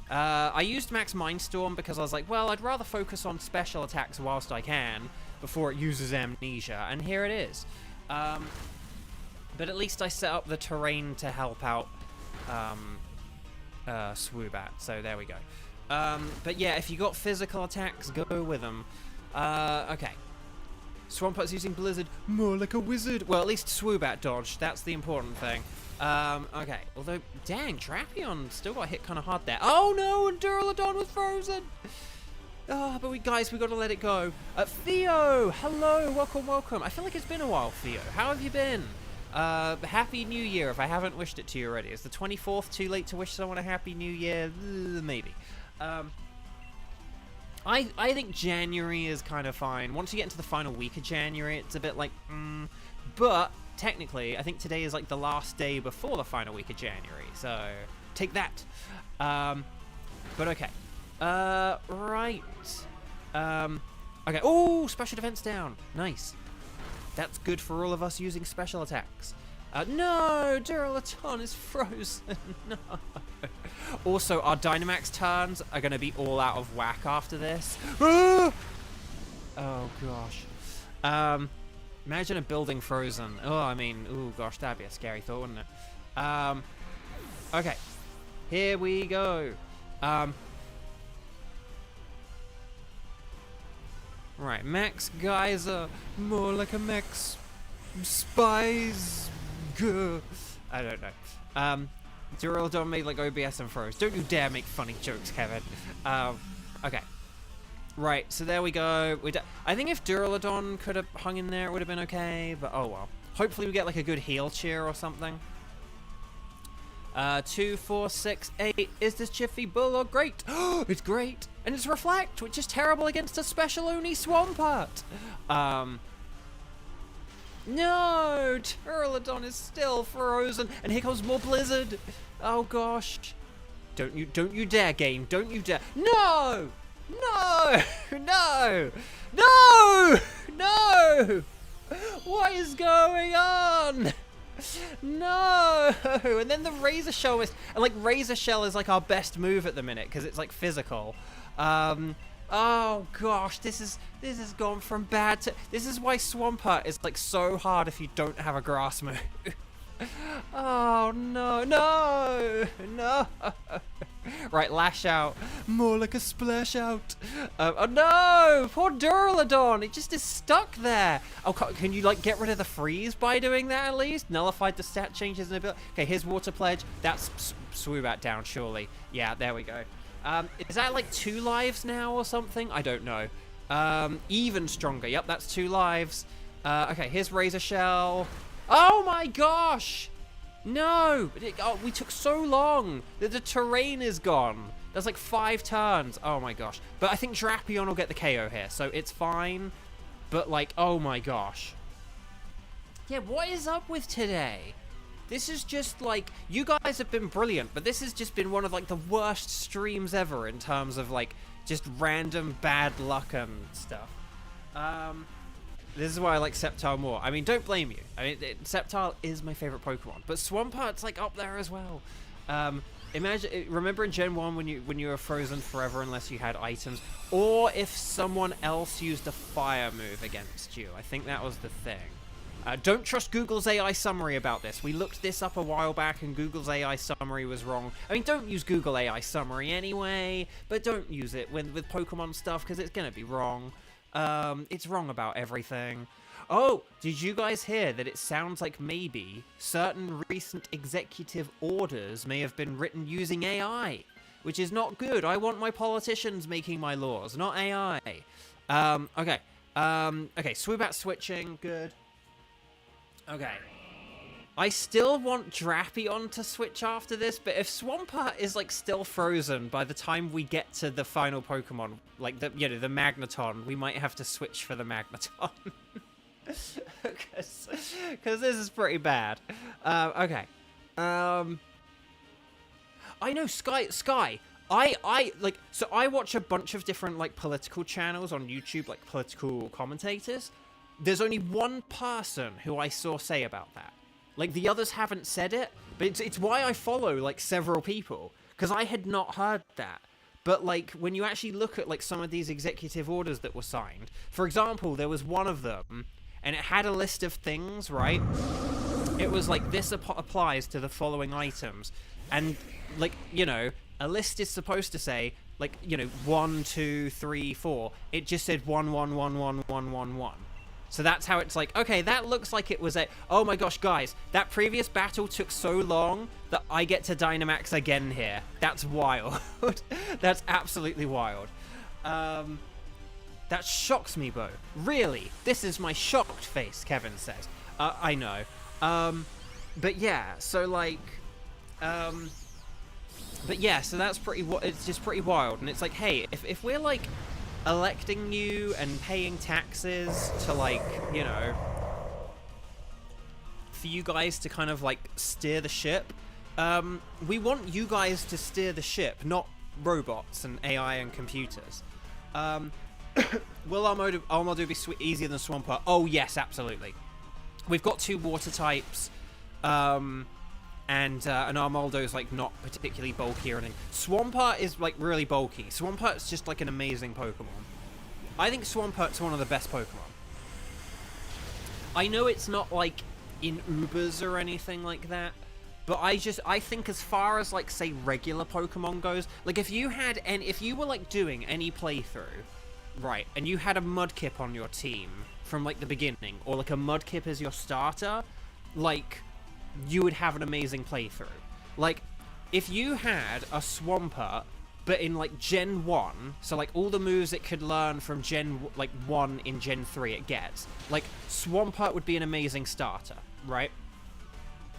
I used Max Mindstorm because I was like, well, I'd rather focus on special attacks whilst I can before it uses Amnesia, and here it is. But at least I set up the terrain to help out Swoobat, so there we go. But yeah, if you got physical attacks, go with them. Okay. Swampert's using Blizzard, more like a wizard. Well, at least Swoobat dodged, that's the important thing. Okay, although, dang, Drapion still got hit kind of hard there. Oh no, and Duraludon was frozen! Oh, but we gotta let it go. Theo, hello, welcome. I feel like it's been a while, Theo. How have you been? Happy New Year, if I haven't wished it to you already. Is the 24th too late to wish someone a Happy New Year? Maybe. I think January is kind of fine. Once you get into the final week of January, it's a bit like, but technically, I think today is like the last day before the final week of January, so take that. But okay. Right. Okay. Oh, special defense down. Nice. That's good for all of us using special attacks. No, Duraludon is frozen. No. Also, our Dynamax turns are going to be all out of whack after this. Ah! Oh, gosh. Imagine a building frozen. Oh, I mean, oh, gosh, that'd be a scary thought, wouldn't it? Okay. Here we go. Right, Max Geyser. More like a Max spies. Gah. I don't know. Duraludon made like OBS and froze. Don't you dare make funny jokes, Kevin. Okay. Right, so there we go. I think if Duraludon could have hung in there, it would have been okay, but oh well. Hopefully we get like a good heal cheer or something. 2, 4, 6, 8. Is this Jiffy Bull or great? It's great! And it's Reflect, which is terrible against a special Oni Swampert. No! Duraludon is still frozen, and here comes more Blizzard. Oh gosh. Don't you dare, game. Don't you dare. No! No! No! No! No! What is going on? No! And then the Razor Shell is... And, like, Razor Shell is, like, our best move at the minute, because it's, like, physical. Oh, gosh, this has gone from bad to... This is why Swampert is, like, so hard if you don't have a grass move. Oh, no. No! No! Right, lash out. More like a splash out. Oh no! Poor Duraludon! It just is stuck there. Oh, can you like get rid of the freeze by doing that at least? Nullified the stat changes and ability. Okay, here's Water Pledge. That's Swoobat down, surely. Yeah, there we go. Is that like 2 lives now or something? I don't know. Even stronger. Yep, that's 2 lives. Okay, here's Razor Shell. Oh my gosh! No! We took so long that the terrain is gone. There's like 5 turns. Oh my gosh. But I think Drapion will get the KO here, so it's fine. But like, oh my gosh. Yeah, what is up with today? This is just like, you guys have been brilliant, but this has just been one of like the worst streams ever in terms of like just random bad luck and stuff. This is why I like Sceptile more. I mean, don't blame you. I mean, Sceptile is my favorite Pokemon, but Swampert's like up there as well. Remember in Gen 1 when you were frozen forever unless you had items, or if someone else used a fire move against you. I think that was the thing. Don't trust Google's AI summary about this. We looked this up a while back and Google's AI summary was wrong. I mean, don't use Google AI summary anyway, but don't use it with Pokemon stuff because it's going to be wrong. It's wrong about everything. Oh, did you guys hear that it sounds like maybe certain recent executive orders may have been written using AI, which is not good. I want my politicians making my laws, not AI. Okay. Okay, Swoobat switching, good. Okay. I still want Drapion to switch after this, but if Swampert is like still frozen by the time we get to the final Pokemon, like the the Magneton, we might have to switch for the Magneton. Because this is pretty bad. Okay. I know Sky. I like, so I watch a bunch of different like political channels on YouTube, like political commentators. There's only one person who I saw say about that. Like, the others haven't said it, but it's why I follow, like, several people. Because I had not heard that. But, like, when you actually look at, like, some of these executive orders that were signed, for example, there was one of them, and it had a list of things, right? It was like, this applies to the following items. And, like, a list is supposed to say, like, 1, 2, 3, 4. It just said 1, 1, 1, 1, 1, 1, 1. So that's how it's like, okay, that looks like it was a... Oh my gosh, guys, that previous battle took so long that I get to Dynamax again here. That's wild. That's absolutely wild. That shocks me, Bo. Really? This is my shocked face, Kevin says. I know. But yeah, so like... But yeah, so that's pretty... It's just pretty wild. And it's like, hey, if we're like... electing you and paying taxes to like, for you guys to kind of like steer the ship. We want you guys to steer the ship, not robots and AI and computers. Will Armaldo be easier than Swampert? Oh yes, absolutely. We've got 2 water types. And Armaldo's like not particularly bulky or anything. Swampert is like really bulky. Swampert's just like an amazing Pokemon. I think Swampert's one of the best Pokemon. I know it's not like in Ubers or anything like that, but I think as far as like say regular Pokemon goes, like if you were like doing any playthrough right, and you had a Mudkip on your team from, like, the beginning, or, like, a Mudkip as your starter, like, you would have an amazing playthrough. Like, if you had a Swampert, but in, like, Gen 1, so, like, all the moves it could learn from Gen, like, 1 in Gen 3 it gets, like, Swampert would be an amazing starter, right?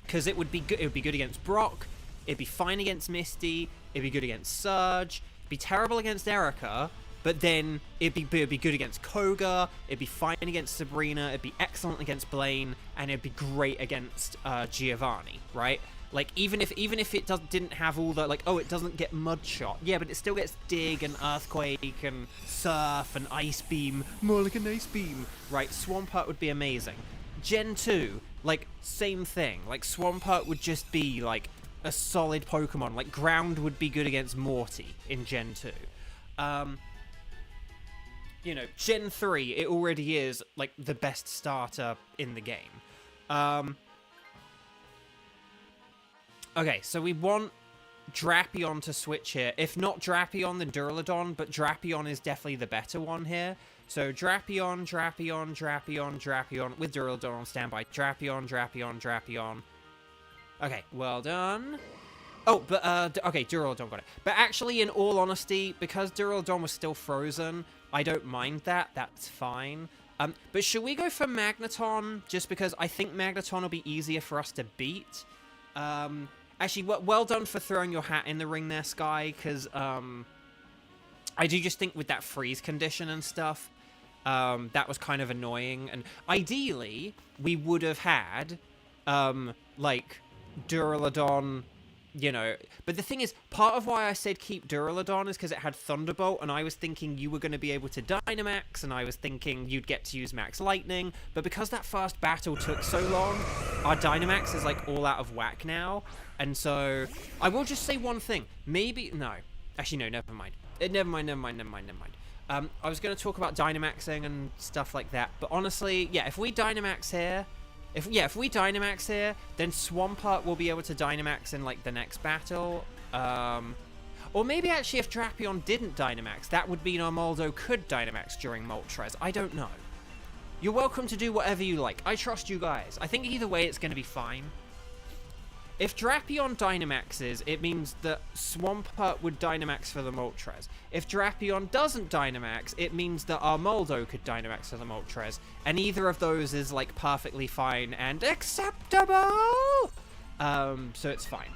Because it would be good. It would be good against Brock. It'd be fine against Misty. It'd be good against Surge. It'd be terrible against Erica. But then it'd be good against Koga. It'd be fine against Sabrina. It'd be excellent against Blaine, and it'd be great against Giovanni, right? Like, even if it didn't have all the, like, oh, it doesn't get Mud Shot. Yeah, but it still gets Dig and Earthquake and Surf and Ice Beam. More like an Ice Beam. Right, Swampert would be amazing. Gen 2, like, same thing. Like, Swampert would just be, like, a solid Pokemon. Like, Ground would be good against Morty in Gen 2. You know, Gen 3, it already is, like, the best starter in the game. Okay, so we want Drapion to switch here. If not Drapion, then Duraludon, but Drapion is definitely the better one here. So Drapion, Drapion, Drapion, Drapion, with Duraludon on standby. Drapion, Drapion, Drapion. Okay, well done. Oh, but, okay, Duraludon got it. But actually, in all honesty, because Duraludon was still frozen, I don't mind that. That's fine. But should we go for Magneton? Just because I think Magneton will be easier for us to beat. Actually, well done for throwing your hat in the ring there, Sky, because, I do just think with that freeze condition and stuff, that was kind of annoying. And ideally, we would have had, like, Duraludon, you know. But the thing is, part of why I said keep Duraludon is because it had Thunderbolt, and I was thinking you were going to be able to Dynamax, and I was thinking you'd get to use Max Lightning. But because that first battle took so long, our Dynamax is, like, all out of whack now. And so, I will just say one thing. Maybe, no. Actually, no, never mind. Never mind. I was going to talk about Dynamaxing and stuff like that, but honestly, yeah, if we Dynamax here, if we Dynamax here, then Swampert will be able to Dynamax in, like, the next battle. Or maybe actually if Drapion didn't Dynamax, that would mean Armaldo could Dynamax during Moltres. I don't know. You're welcome to do whatever you like. I trust you guys. I think either way it's going to be fine. If Drapion Dynamaxes, it means that Swampert would Dynamax for the Moltres. If Drapion doesn't Dynamax, it means that Armaldo could Dynamax for the Moltres. And either of those is, like, perfectly fine and acceptable! So it's fine.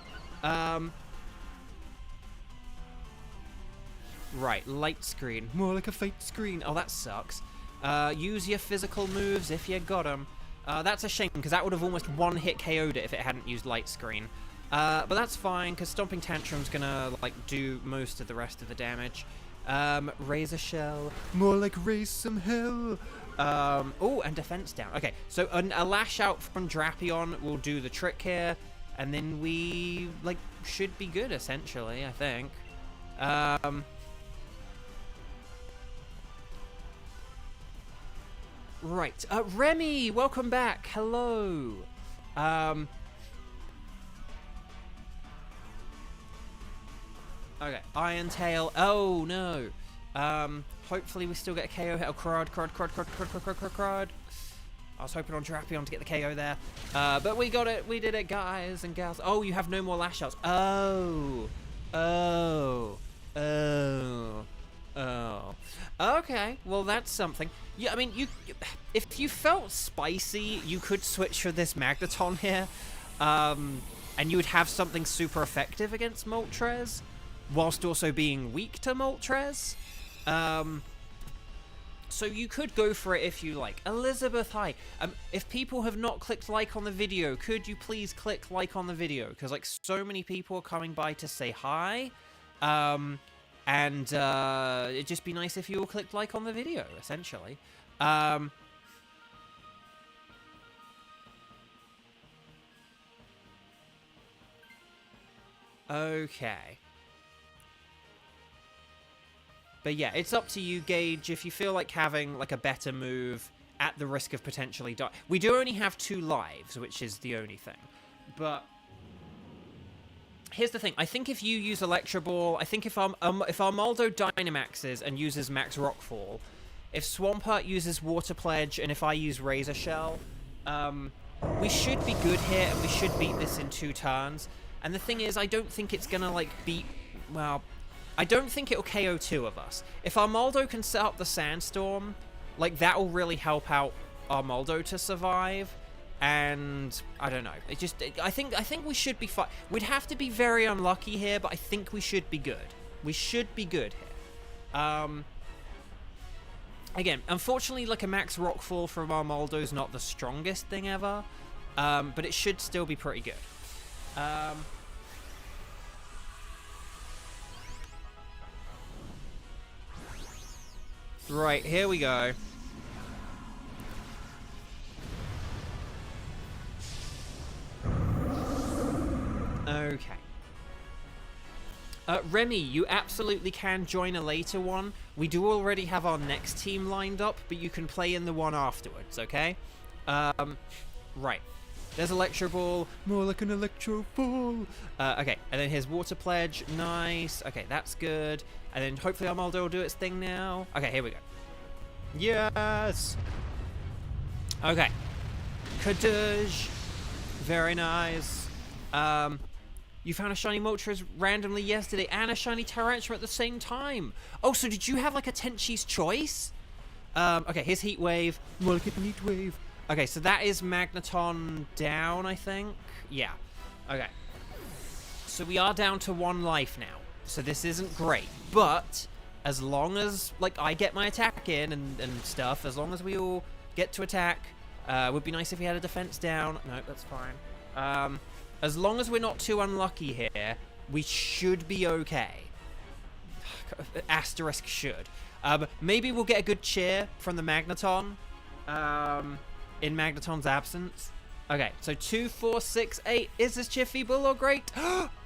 Right, Light Screen. More like a Fate Screen. Oh, that sucks. Use your physical moves if you got them. That's a shame, because that would have almost one-hit KO'd it if it hadn't used Light Screen. But that's fine, because Stomping Tantrum's gonna, like, do most of the rest of the damage. Razor Shell. More like raise some hell. Oh, and Defense down. Okay, so a Lash Out from Drapion will do the trick here, and then we, like, should be good, essentially, I think. Right, Remy, welcome back. Hello. Okay, Iron Tail. Oh no. Hopefully we still get a KO hit. Oh, crud. I was hoping on Drapion to get the KO there. But we got it. We did it, guys and gals. Oh, you have no more Lash Outs. Oh. Okay, well that's something. Yeah, I mean, if you felt spicy, you could switch for this Magneton here, and you would have something super effective against Moltres, whilst also being weak to Moltres. So you could go for it if you like. Elizabeth, hi. If people have not clicked like on the video, could you please click like on the video? Because, like, so many people are coming by to say hi. And it'd just be nice if you all clicked like on the video, essentially. Okay. But yeah, it's up to you, Gage, if you feel like having, like, a better move at the risk of potentially die. We do only have 2 lives, which is the only thing. But here's the thing. I think if you use Electro Ball, I think if Armaldo Dynamaxes and uses Max Rockfall, if Swampert uses Water Pledge and if I use Razor Shell, we should be good here and we should beat this in 2 turns. And the thing is, I don't think it's gonna, like, beat... Well, I don't think it'll KO 2 of us. If Armaldo can set up the Sandstorm, like, that'll really help out Armaldo to survive. And I don't know. I think we should be fine. We'd have to be very unlucky here, but I think we should be good. We should be good here. Again, unfortunately, like a max Rockfall from Armaldo is not the strongest thing ever, but it should still be pretty good. Right, here we go. Okay. Remy, you absolutely can join a later one. We do already have our next team lined up, but you can play in the one afterwards, okay? Right. There's Electro Ball. More like an Electro Ball. Okay, and then here's Water Pledge. Nice. Okay, that's good. And then hopefully Armaldo will do its thing now. Okay, here we go. Yes! Okay. Kadoosh. Very nice. You found a shiny Moltres randomly yesterday and a shiny Tarantula at the same time. Oh, so did you have like a Tenchi's Choice? Okay, here's Heat Wave. More like a Heat Wave. Okay, so that is Magneton down, I think. Yeah. Okay. So we are down to 1 life now. So this isn't great. But as long as, like, I get my attack in and stuff, as long as we all get to attack, would be nice if we had a defense down. No, that's fine. As long as we're not too unlucky here, we should be okay. Asterisk should. Maybe we'll get a good cheer from the Magneton in Magneton's absence. Okay, so 2, 4, 6, 8. Is this cheer feeble or great?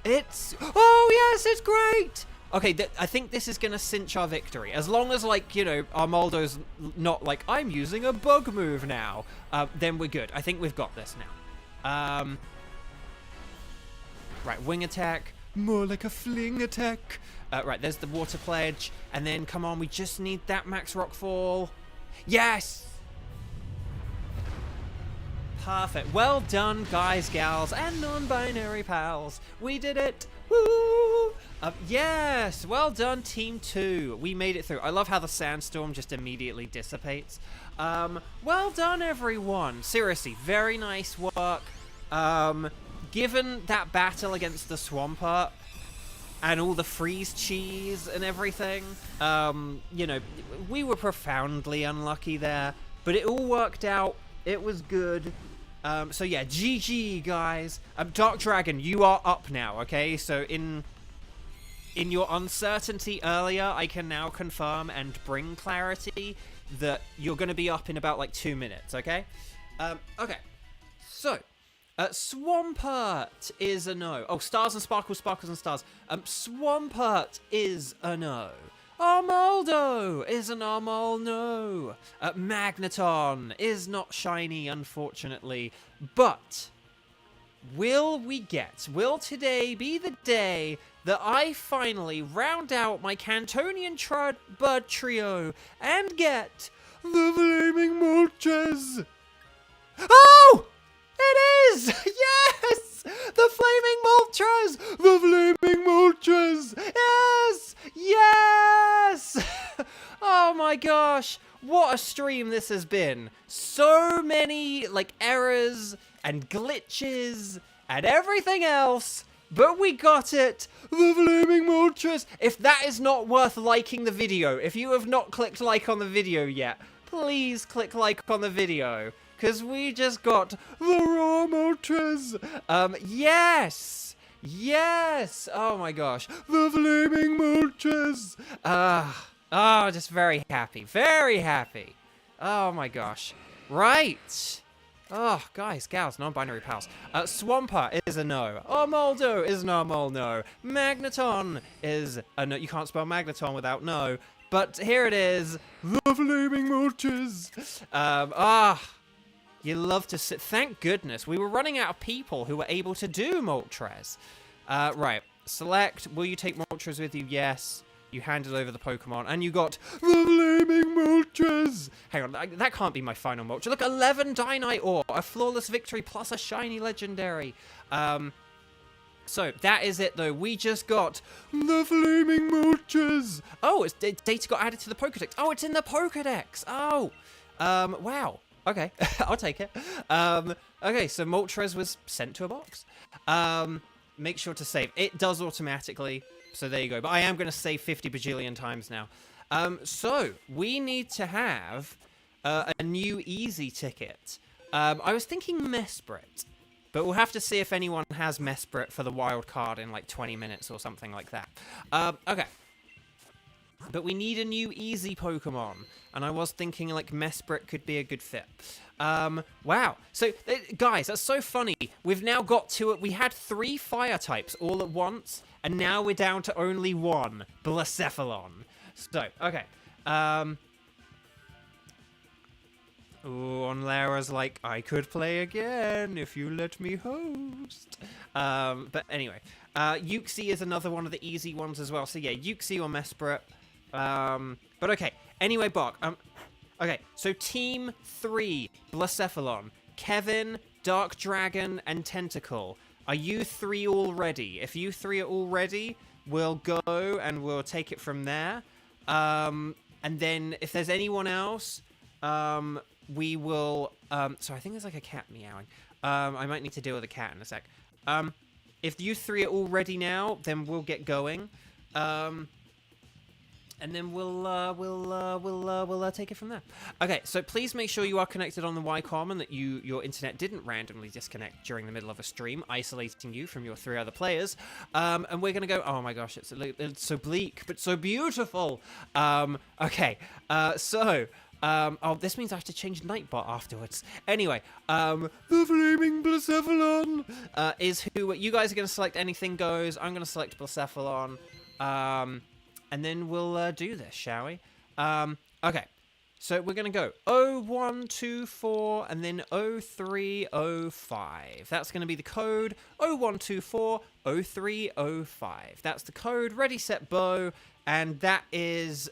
It's... Oh, yes, it's great! Okay, I think this is going to cinch our victory. As long as, like, you know, Armaldo's not like, I'm using a bug move now, then we're good. I think we've got this now. Right, wing attack. More like a fling attack. Right, there's the Water Pledge. And then, come on, we just need that max Rockfall. Yes! Perfect. Well done, guys, gals, and non-binary pals. We did it. Woo! Yes, well done, Team 2. We made it through. I love how the Sandstorm just immediately dissipates. Well done, everyone. Seriously, very nice work. Given that battle against the Swampert and all the freeze cheese and everything, you know, we were profoundly unlucky there, but it all worked out. It was good. So yeah, GG, guys. Dark Dragon, you are up now, okay? So in your uncertainty earlier, I can now confirm and bring clarity that you're going to be up in about, like, 2 minutes, okay? Okay. So... Swampert is a no. Oh, Stars and Sparkles, Sparkles and Stars. Swampert is a no. Armaldo is an Armal no. Magneton is not shiny, unfortunately. But will today be the day that I finally round out my Cantonian bird trio and get the Flaming Moltres? Oh! It is! Yes! The Flaming Moltres! The Flaming Moltres! Yes! Yes! Oh my gosh! What a stream this has been. So many, like, errors and glitches and everything else. But we got it! The Flaming Moltres! If that is not worth liking the video, if you have not clicked like on the video yet, please click like on the video. Because we just got the raw Moltres. Yes! Yes! Oh my gosh. The Flaming Moltres. Just very happy. Very happy. Oh my gosh. Right. Oh, guys, gals, non-binary pals. Swampert is a no. Armaldo is an Armal no. Magneton is a no. You can't spell Magneton without no. But here it is. The Flaming Moltres. You love to sit. Thank goodness. We were running out of people who were able to do Moltres. Right. Select. Will you take Moltres with you? Yes. You handed over the Pokemon, and you got the Flaming Moltres! Hang on, that can't be my final Moltres. Look, 11 Dynite Ore, a Flawless Victory, plus a Shiny Legendary. So, that is it, though. We just got the Flaming Moltres! Oh, data got added to the Pokedex. Oh, it's in the Pokedex! Oh! Wow. Okay, I'll take it. Okay, so Moltres was sent to a box. Make sure to save. It does automatically, so there you go. But I am going to save 50 bajillion times now. So, we need to have a new easy ticket. I was thinking Mesprit. But we'll have to see if anyone has Mesprit for the wild card in like 20 minutes or something like that. Okay. But we need a new easy Pokemon. And I was thinking like Mesprit could be a good fit. Wow. So, guys, that's so funny. We've now got we had 3 fire types all at once. And now we're down to only 1. Blacephalon. So, okay. Ooh, on Lara's like, I could play again if you let me host. But anyway, Uxie is another one of the easy ones as well. So yeah, Uxie or Mesprit. But okay, anyway, Bok. Okay, so Team 3, Blacephalon, Kevin, Dark Dragon, and Tentacle. Are you 3 all ready? If you 3 are all ready, we'll go and we'll take it from there. And then if there's anyone else, we will, so I think there's like a cat meowing. I might need to deal with a cat in a sec. If you 3 are all ready now, then we'll get going. And then we'll take it from there. Okay, so please make sure you are connected on the Wi-Com and that your internet didn't randomly disconnect during the middle of a stream, isolating you from your 3 other players. And we're gonna go. Oh my gosh, it's so bleak but so beautiful. Okay, so. Oh, this means I have to change Nightbot afterwards. Anyway, the Flaming Blacephalon is who you guys are going to select. Anything goes. I'm going to select Blacephalon. And then we'll do this, shall we? Okay. So we're going to go 0124 and then 0305. That's going to be the code 0124 0305. That's the code. Ready, set, bow. And that is...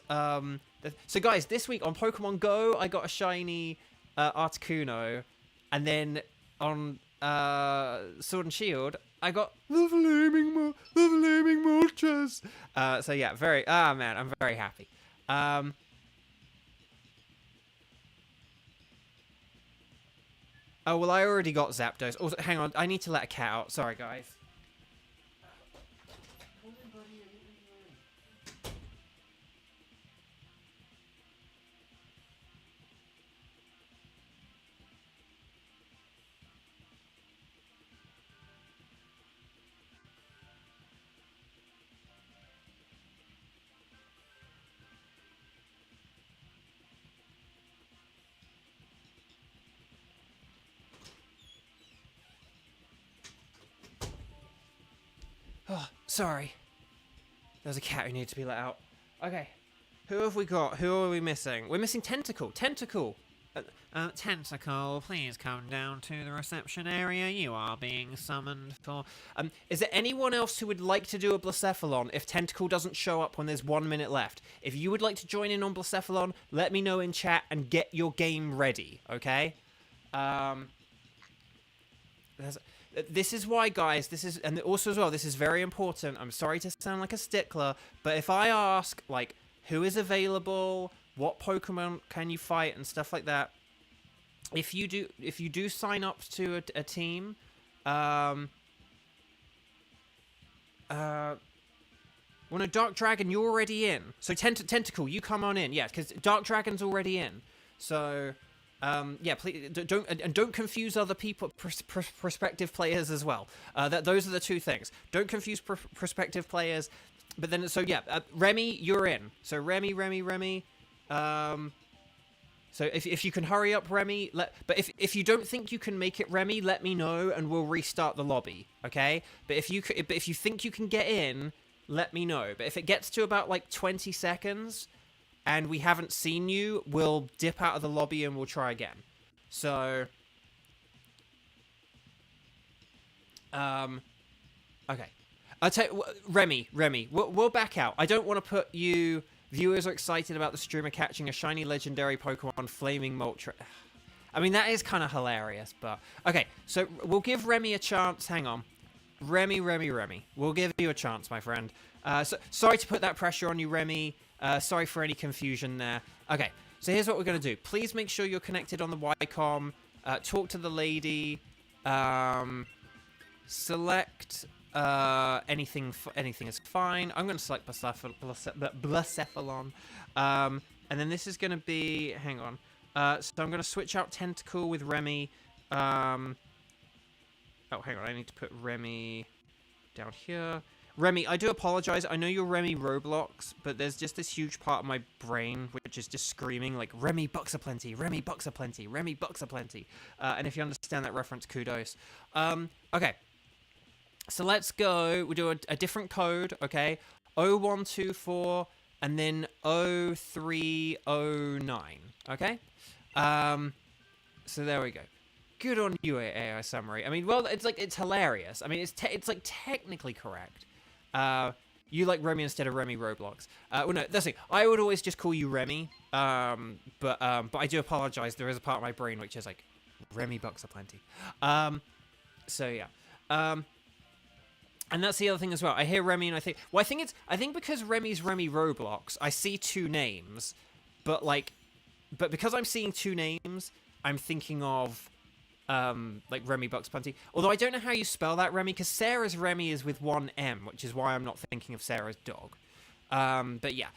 So guys, this week on Pokemon Go, I got a shiny Articuno, and then on Sword and Shield, I got the Flaming Moltres. So yeah, man, I'm very happy. Oh well, I already got Zapdos. Also, hang on, I need to let a cat out. Sorry, guys. Oh, sorry. There's a cat who needs to be let out. Okay. Who have we got? Who are we missing? We're missing Tentacle. Tentacle! Tentacle, please come down to the reception area. You are being summoned for... is there anyone else who would like to do a Blacephalon if Tentacle doesn't show up when there's 1 minute left? If you would like to join in on Blacephalon, let me know in chat and get your game ready, okay? This is why, guys, and also as well, this is very important. I'm sorry to sound like a stickler, but if I ask, like, who is available, what Pokemon can you fight, and stuff like that, if you do sign up to a team, well, no, Dark Dragon, you're already in. So Tentacle, you come on in, yeah, because Dark Dragon's already in. So... yeah, please don't confuse other people, prospective players as well. Those are the 2 things. Don't confuse prospective players. But then, so yeah, Remy, you're in. So Remy. So if you can hurry up, Remy. But if you don't think you can make it, Remy, let me know and we'll restart the lobby. Okay. But if you think you can get in, let me know. But if it gets to about like 20 seconds. And we haven't seen you, we'll dip out of the lobby and we'll try again. So... okay. I'll tell you, Remy, we'll back out. I don't want to put you... Viewers are excited about the streamer catching a shiny legendary Pokemon Flaming Moltres. I mean, that is kind of hilarious, but... Okay, so we'll give Remy a chance. Hang on. Remy. We'll give you a chance, my friend. Sorry to put that pressure on you, Remy. Sorry for any confusion there. Okay, so here's what we're going to do. Please make sure you're connected on the Wycom. Talk to the lady. Select anything is fine. I'm going to select Blacephalon. And then this is going to be... Hang on. So I'm going to switch out Tentacle with Remy. Oh, hang on. I need to put Remy down here. Remy, I do apologize. I know you're Remy Roblox, but there's just this huge part of my brain which is just screaming like, Remy bucks aplenty, Remy bucks aplenty, Remy bucks aplenty. And if you understand that reference, kudos. Okay. So let's go. We'll do a different code, okay? 0124 and then 0309, okay? So there we go. Good on you, AI Summary. I mean, well, it's hilarious. I mean, it's like technically correct. You like Remy instead of Remy Roblox. Well, no, that's it. I would always just call you Remy. But I do apologize. There is a part of my brain which is like, Remy bucks aplenty. So yeah. And that's the other thing as well. I hear Remy and I think, well, I think because Remy's Remy Roblox, I see two names, but because I'm seeing two names, I'm thinking of like Remy bucks plenty. Although I don't know how you spell that, Remy, because Sarah's Remy is with one M, which is why I'm not thinking of Sarah's dog. But yeah,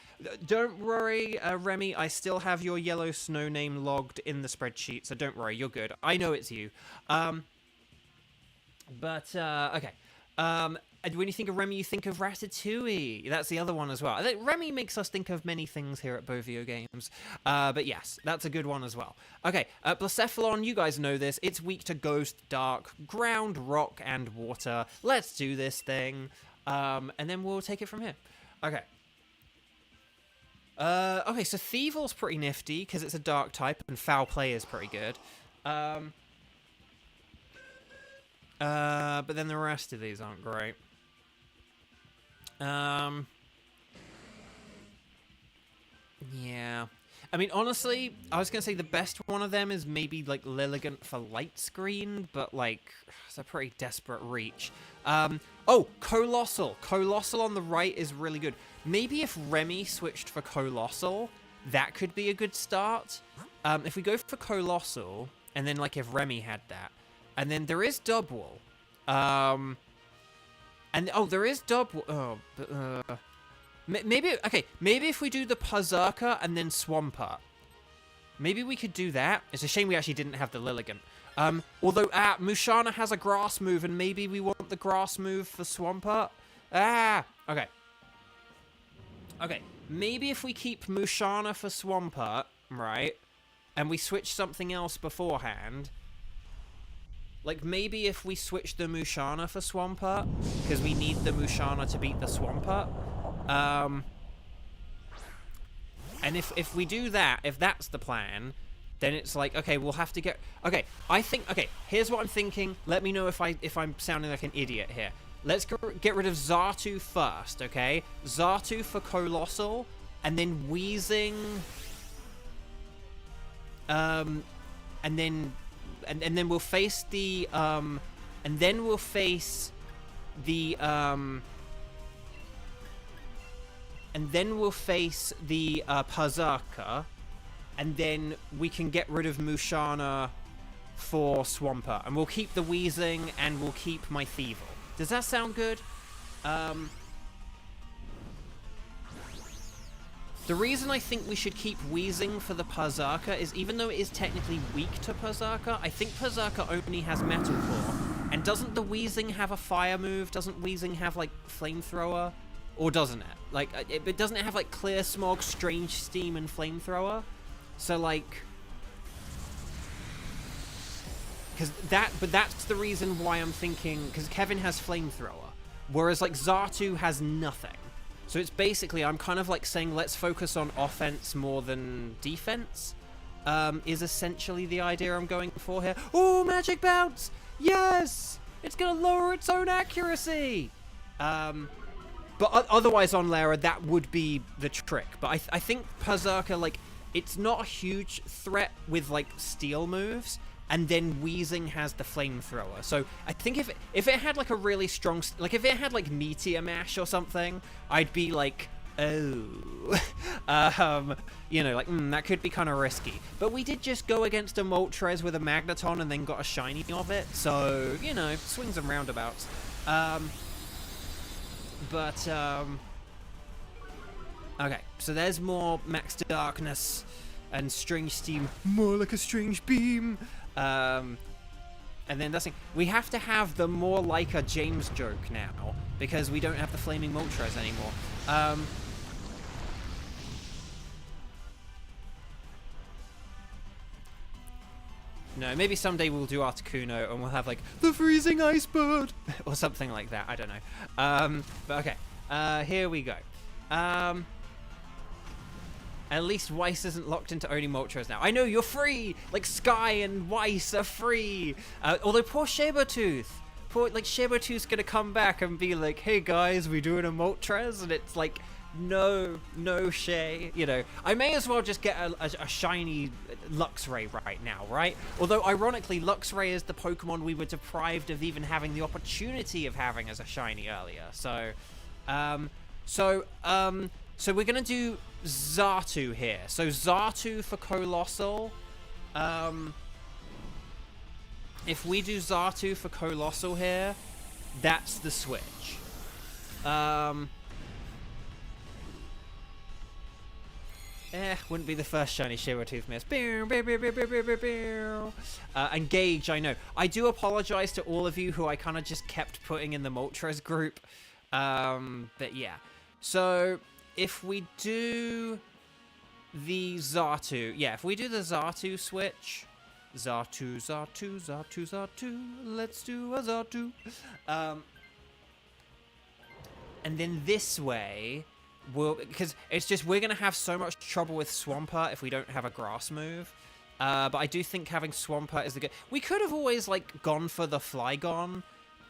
don't worry, Remy. I still have your yellow snow name logged in the spreadsheet, so don't worry, you're good. I know it's you. Okay. When you think of Remy, you think of Ratatouille. That's the other one as well. I think Remy makes us think of many things here at Bovio Games. But yes, that's a good one as well. Okay, Blacephalon, you guys know this. It's weak to Ghost, Dark, Ground, Rock, and Water. Let's do this thing. And then we'll take it from here. Okay. Okay, so Thievel's pretty nifty, because it's a Dark type, and Foul Play is pretty good. But then the rest of these aren't great. Yeah. I mean, honestly, I was going to say the best one of them is maybe, like, Lilligant for Light Screen, but, like, it's a pretty desperate reach. Oh, Colossal. Colossal on the right is really good. Maybe if Remy switched for Colossal, that could be a good start. If we go for Colossal, and then, like, if Remy had that, and then there is Dubwool. There is Dubwool. Maybe if we do the Berserker and then Swampert. Maybe we could do that. It's a shame we actually didn't have the Lilligant. Although, Musharna has a grass move, and maybe we want the grass move for Swampert. Okay. Okay, maybe if we keep Musharna for Swampert, right, and we switch something else beforehand... Like, maybe if we switch the Musharna for Swampert, because we need the Musharna to beat the Swampert. And if we do that, if that's the plan, then it's like, okay, we'll have to get... Okay, here's what I'm thinking. Let me know if I'm sounding like an idiot here. Let's get rid of Xatu first, okay? Xatu for Colossal, and then Weezing... And then we'll face the Berserker, and then we can get rid of Musharna for Swampert, and we'll keep the Weezing, and we'll keep my Thievel. Does that sound good? The reason I think we should keep Weezing for the Berserker is, even though it is technically weak to Berserker, I think Berserker only has Metal Claw. And doesn't the Weezing have a fire move? Doesn't Weezing have, like, Flamethrower? Or doesn't it? Like, but doesn't it have, like, Clear Smog, Strange Steam, and Flamethrower? So, like... But that's the reason why I'm thinking... Because Kevin has Flamethrower. Whereas, like, Xatu has nothing. So it's basically, I'm kind of like saying, let's focus on offense more than defense, is essentially the idea I'm going for here. Oh, Magic Bounce! Yes! It's going to lower its own accuracy! But otherwise on Lara, that would be the trick. But I think Berserker, like, it's not a huge threat with, like, steel moves. And then Weezing has the flamethrower. So I think if it had, like, a really strong... Like, if it had, like, Meteor Mash or something, I'd be like, oh. You know, like, that could be kind of risky. But we did just go against a Moltres with a Magneton and then got a shiny of it. So, you know, swings and roundabouts. Okay, so there's more Max Darkness and Strange Steam, more like a strange beam. And then that's it. We have to have the more like a James joke now, because we don't have the Flaming Moltres anymore. No, maybe someday we'll do Articuno and we'll have, like, the Freezing Ice Bird! Or something like that, I don't know. But okay, here we go. At least Weiss isn't locked into only Moltres now. I know, you're free! Like, Sky and Weiss are free! Although, poor Sabertooth! Like, Sabertooth's gonna come back and be like, hey guys, we doing a Moltres? And it's like, no Shay. You know, I may as well just get a shiny Luxray right now, right? Although, ironically, Luxray is the Pokemon we were deprived of even having the opportunity of having as a shiny earlier. So we're gonna do Xatu here. So Xatu for Colossal. If we do Xatu for Colossal here, that's the switch. Wouldn't be the first shiny Sabertooth miss. And Gage, I know. I do apologize to all of you who I kind of just kept putting in the Moltres group. But yeah. So, if we do the Xatu... Yeah, if we do the Xatu switch... Xatu, let's do a Xatu. And then this way... because it's just, we're going to have so much trouble with Swampert if we don't have a grass move. But I do think having Swampert is the good... We could have always, like, gone for the Flygon,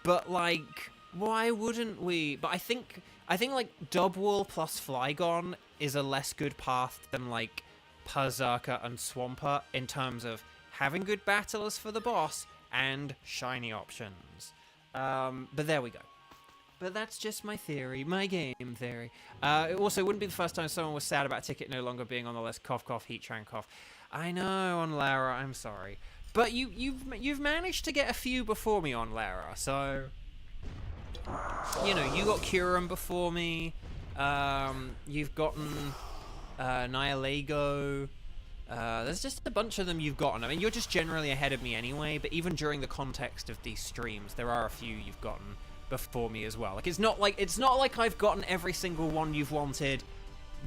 but, like, why wouldn't we? But I think like, Dubwool plus Flygon is a less good path than, like, Berserker and Swampert in terms of having good battlers for the boss and shiny options. But there we go. But that's just my theory, my game theory. It also wouldn't be the first time someone was sad about Ticket no longer being on the list. Cough, cough, Heatran, cough. I know, on Lara, I'm sorry. But you've managed to get a few before me on Lara, so... You know, you got Kyurem before me. You've gotten Nihilego. There's just a bunch of them you've gotten. I mean, you're just generally ahead of me anyway, but even during the context of these streams, there are a few you've gotten before me as well. Like, it's not like I've gotten every single one you've wanted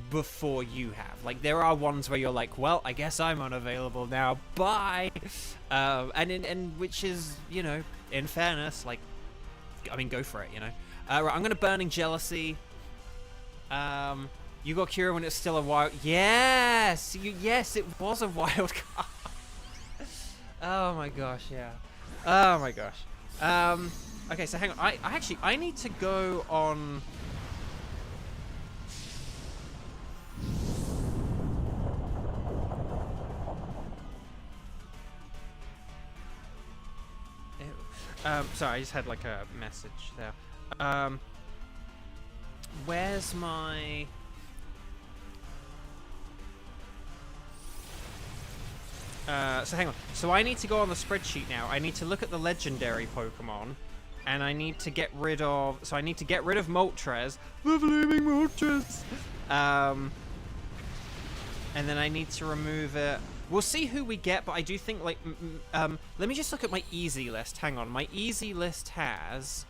before you have. Like, there are ones where you're like, well, I guess I'm unavailable now, bye. And which is, you know, in fairness, like, I mean, go for it, you know. Right, I'm gonna Burning Jealousy. You got Cura when it's still a wild... Yes! Yes, it was a wild card. Oh my gosh, yeah. Oh my gosh. Okay, so hang on. I need to go on... Sorry, I just had like a message there. Where's my... So hang on. So I need to go on the spreadsheet now. I need to look at the legendary Pokemon. And I need to get rid of... So I need to get rid of Moltres. The Flaming Moltres! And then I need to remove it. We'll see who we get, but I do think, like... let me just look at my easy list. Hang on. My easy list has...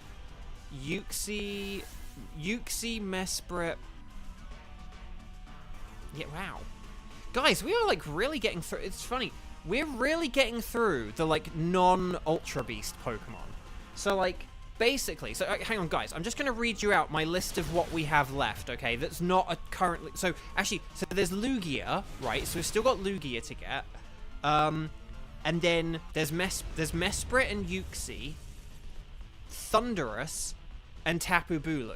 Uxie, Mesprit... Yeah, wow. Guys, we are, like, really getting through... It's funny. We're really getting through the, like, non-Ultra Beast Pokemon. So, like, basically... So, hang on, guys. I'm just going to read you out my list of what we have left, okay? That's not a currently... So, actually, so there's Lugia, right? So we've still got Lugia to get. And then there's Mesprit and Uxie. Thundurus. and Tapu Bulu.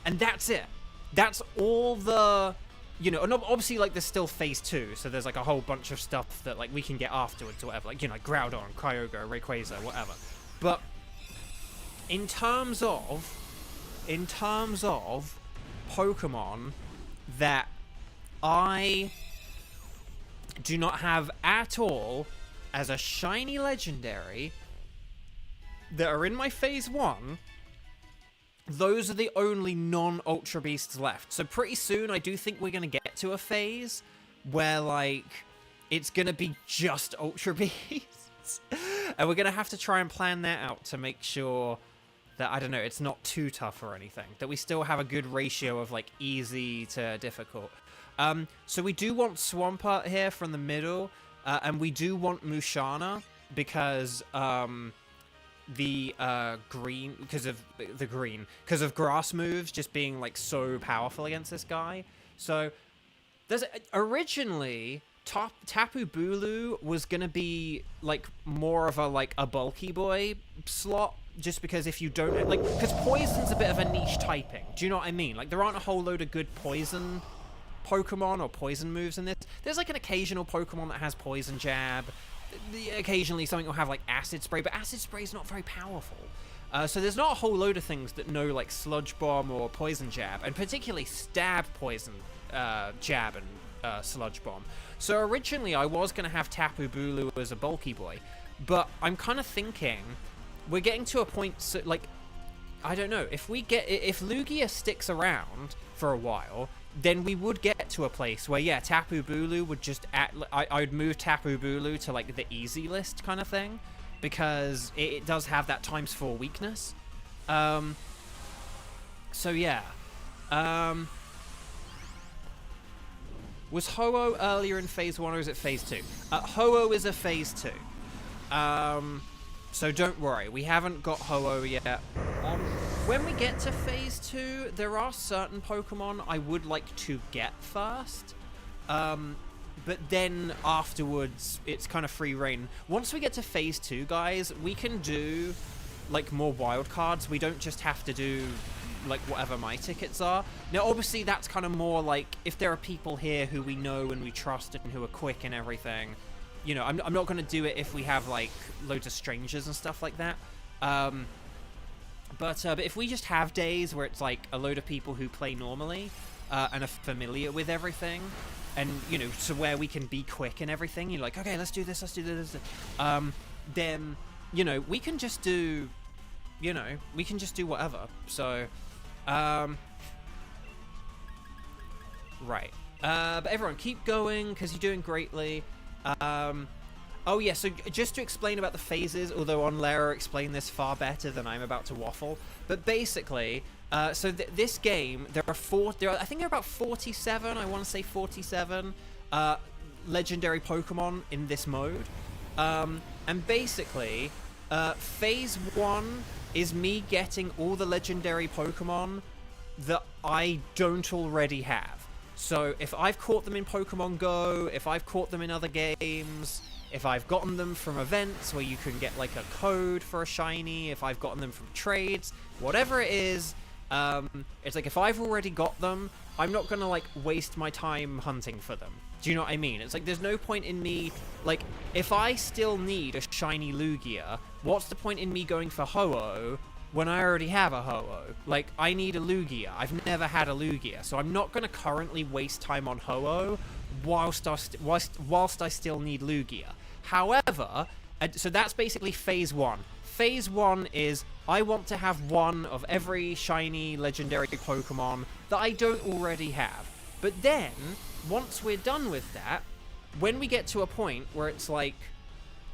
And that's it. That's all the... You know, and obviously, like, there's still Phase 2, so there's, like, a whole bunch of stuff that, like, we can get afterwards or whatever. Like, you know, Groudon, Kyogre, Rayquaza, whatever. But in terms of Pokemon that I do not have at all as a shiny legendary that are in my Phase 1... Those are the only non-Ultra Beasts left. So pretty soon, I do think we're going to get to a phase where, like, it's going to be just Ultra Beasts. And we're going to have to try and plan that out to make sure that, I don't know, it's not too tough or anything. That we still have a good ratio of, like, easy to difficult. So we do want Swampert here from the middle. And we do want Musharna because... the green, because of grass moves just being like so powerful against this guy. So there's originally Tapu Bulu was gonna be like more of a bulky boy slot, just because if you don't like, because poison's a bit of a niche typing. Do you know what I mean? Like there aren't a whole load of good poison Pokemon or poison moves in this. There's like an occasional Pokemon that has Poison Jab. Occasionally something will have like Acid Spray, but Acid Spray is not very powerful. So there's not a whole load of things that know like Sludge Bomb or Poison Jab, and particularly Stab Poison Jab and Sludge Bomb. So originally I was going to have Tapu Bulu as a bulky boy, but I'm kind of thinking we're getting to a point, so, like, I don't know, if Lugia sticks around for a while, then we would get to a place where, yeah, Tapu Bulu would just... I would move Tapu Bulu to, like, the easy list kind of thing, because it does have that ×4 weakness. So, yeah. Was Ho-Oh earlier in Phase 1 or is it Phase 2? Ho-Oh is a Phase 2. So don't worry, we haven't got Ho-Oh yet. When we get to Phase 2, there are certain Pokemon I would like to get first. But then afterwards, it's kind of free reign. Once we get to Phase 2, guys, we can do, like, more wild cards. We don't just have to do, like, whatever my tickets are. Now, obviously, that's kind of more, like, if there are people here who we know and we trust and who are quick and everything, you know, I'm not going to do it if we have, like, loads of strangers and stuff like that. But if we just have days where it's, like, a load of people who play normally and are familiar with everything, and, you know, so where we can be quick and everything, you're like, okay, let's do this, then, you know, we can just do, you know, we can just do whatever. So, right. But everyone, keep going, because you're doing greatly. Oh yeah, so just to explain about the phases, although Onlera explained this far better than I'm about to waffle, but basically, so this game, I think there are about 47, I want to say 47, legendary Pokemon in this mode. And basically, Phase 1 is me getting all the legendary Pokemon that I don't already have. So if I've caught them in Pokemon Go, if I've caught them in other games, if I've gotten them from events where you can get like a code for a shiny, if I've gotten them from trades, whatever it is, it's like if I've already got them, I'm not gonna like waste my time hunting for them. Do you know what I mean? It's like there's no point in me, like, if I still need a shiny Lugia, what's the point in me going for Ho-Oh when I already have a Ho-Oh? Like, I need a Lugia. I've never had a Lugia, so I'm not going to currently waste time on Ho-Oh whilst I still need Lugia. However, so that's basically Phase 1. Phase 1 is, I want to have one of every shiny legendary Pokemon that I don't already have. But then, once we're done with that, when we get to a point where it's like,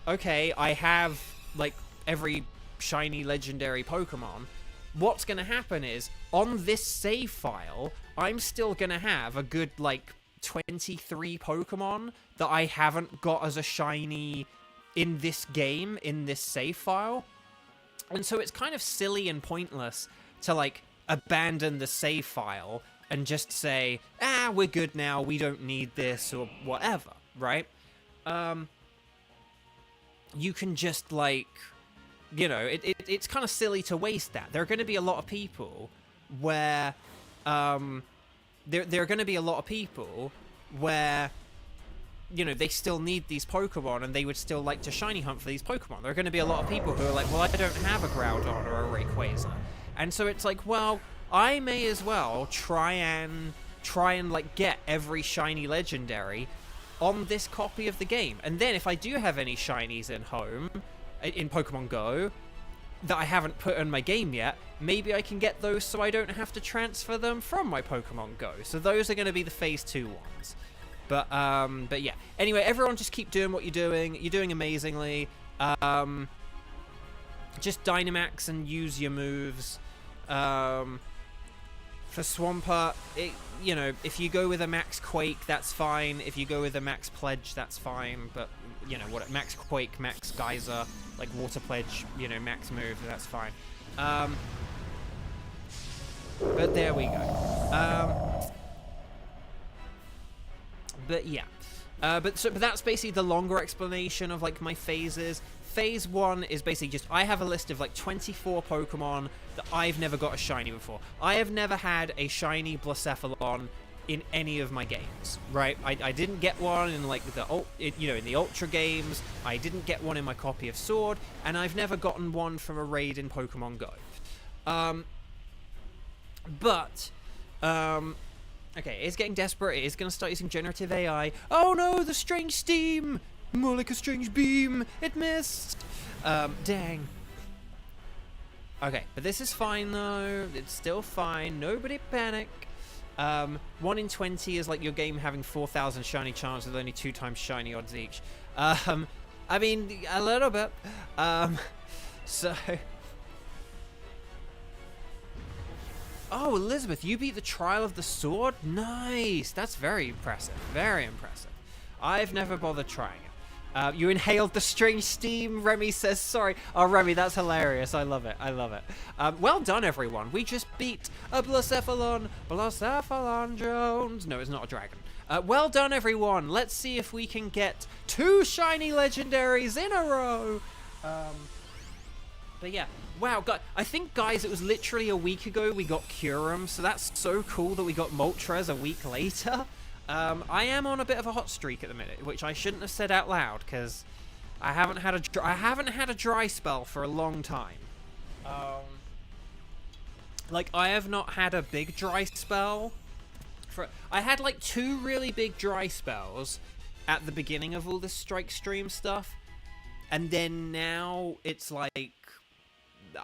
okay, I have, like, every shiny legendary Pokemon, what's going to happen is, on this save file, I'm still going to have a good, like, 23 Pokemon that I haven't got as a shiny in this game, in this save file. And so it's kind of silly and pointless to, like, abandon the save file and just say, we're good now, we don't need this, or whatever, right? You can just, like, you know, it's kind of silly to waste that. There are going to be a lot of people where, there are going to be a lot of people where, you know, they still need these Pokemon and they would still like to shiny hunt for these Pokemon. There are going to be a lot of people who are like, well, I don't have a Groudon or a Rayquaza. And so it's like, well, I may as well try and like get every shiny legendary on this copy of the game. And then if I do have any shinies in Pokemon Go that I haven't put in my game yet, maybe I can get those so I don't have to transfer them from my Pokemon Go. So those are going to be the Phase 2 ones. But yeah. Anyway, everyone just keep doing what you're doing. You're doing amazingly. Just Dynamax and use your moves. For Swampert, you know, if you go with a Max Quake, that's fine. If you go with a Max Pledge, that's fine. But, you know, what, Max Quake, Max Geyser, like Water Pledge, you know, Max Move, that's fine. But there we go. But yeah. But that's basically the longer explanation of, like, my phases. Phase 1 is basically just, I have a list of like 24 Pokemon that I've never got a shiny before. I have never had a shiny Blacephalon in any of my games, right? I didn't get one in like in the Ultra games. I didn't get one in my copy of Sword, and I've never gotten one from a raid in Pokemon Go. Okay, it's getting desperate. It is going to start using generative AI. Oh no, the strange steam! More like a strange beam. It missed. Dang. Okay, but this is fine though. It's still fine. Nobody panic. 1 in 20 is like your game having 4,000 shiny charms with only 2 times shiny odds each. I mean, a little bit. So. Oh, Elizabeth, you beat the Trial of the Sword? Nice. That's very impressive. Very impressive. I've never bothered trying it. You inhaled the strange steam, Remy says. Sorry. Oh, Remy, that's hilarious. I love it. I love it. Well done, everyone. We just beat a Blacephalon. Blacephalon Jones. No, it's not a dragon. Well done, everyone. Let's see if we can get 2 shiny legendaries in a row. But yeah. Wow, God. I think, guys, it was literally a week ago we got Kyurem, so that's so cool that we got Moltres a week later. I am on a bit of a hot streak at the minute, which I shouldn't have said out loud because I haven't had a dry spell for a long time. Like I have not had a big dry spell. I had like 2 really big dry spells at the beginning of all this Strike Stream stuff, and then now it's like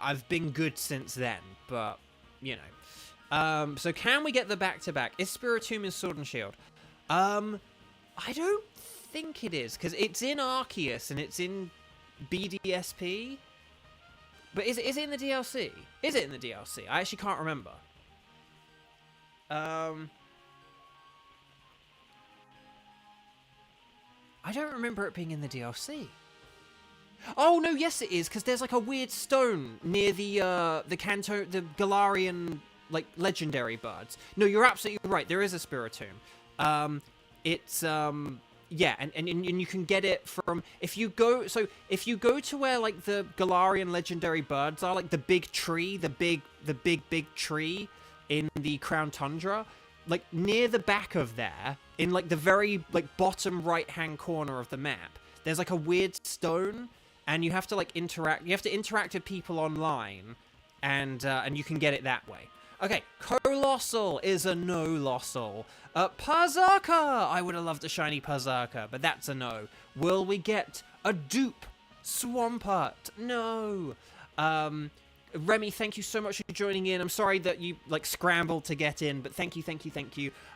I've been good since then. But you know. So can we get the back-to-back? Is Spiritomb in Sword and Shield? I don't think it is, because it's in Arceus and it's in BDSP. But is it in the DLC? Is it in the DLC? I actually can't remember. I don't remember it being in the DLC. Oh no, yes it is, because there's like a weird stone near the Galarian like legendary birds. No, you're absolutely right. There is a Spiritomb. It's yeah, and you can get it from if you go to where like the Galarian legendary birds are, like the big tree, the big tree in the Crown Tundra, like near the back of there, in like the very like bottom right hand corner of the map, there's like a weird stone, and you have to like interact. You have to interact with people online, and you can get it that way. Okay, Colossal is a no-lossal. Pazaka! I would have loved a shiny Pazaka, but that's a no. Will we get a dupe Swampert? No. Remy, thank you so much for joining in. I'm sorry that you, like, scrambled to get in, but thank you.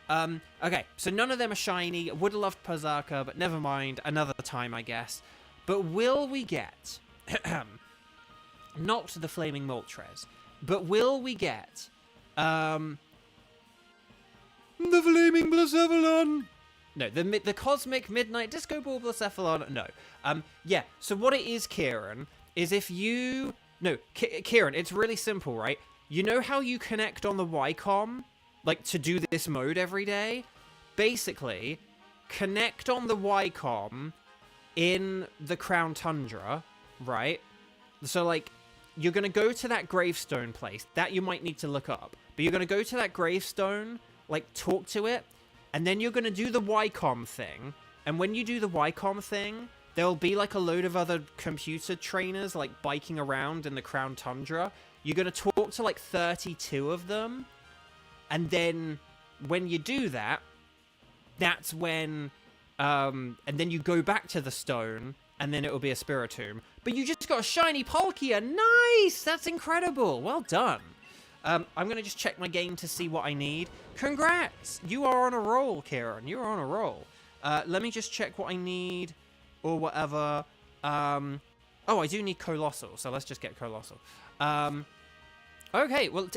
Okay, so none of them are shiny. Would have loved Pazaka, but never mind. Another time, I guess. But will we get... not the Flaming Moltres, but will we get... the Flaming Blacephalon. No, the Cosmic Midnight Disco Ball Blacephalon. No. Yeah. So what it is, Kieran, is if you Kieran, it's really simple, right? You know how you connect on the Wycom, like to do this mode every day? Basically, connect on the Wycom in the Crown Tundra, right? So, like, you're going to go to that gravestone place. That you might need to look up. But you're going to go to that gravestone, like, talk to it, and then you're going to do the YCOM thing. And when you do the YCOM thing, there'll be, like, a load of other computer trainers, like, biking around in the Crown Tundra. You're going to talk to, like, 32 of them. And then when you do that, that's when... and then you go back to the stone, and then it'll be a Spiritomb. But you just got a shiny Palkia! Nice! That's incredible! Well done. I'm going to just check my game to see what I need. Congrats! You are on a roll, Kieran. You are on a roll. Let me just check what I need, or whatever. Oh, I do need Colossal, so let's just get Colossal. Okay, well,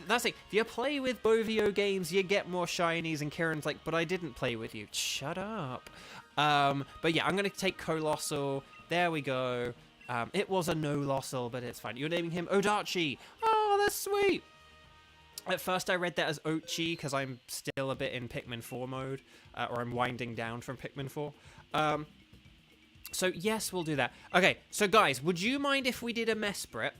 that's it. If you play with Bovio games, you get more shinies, and Kieran's like, but I didn't play with you. Shut up. But yeah, I'm going to take Colossal. There we go. It was a no-lossal, but it's fine. You're naming him Odachi. Oh, that's sweet. At first, I read that as Ochi, because I'm still a bit in Pikmin 4 mode, or I'm winding down from Pikmin 4. So, yes, we'll do that. Okay, so guys, would you mind if we did a Mesprit?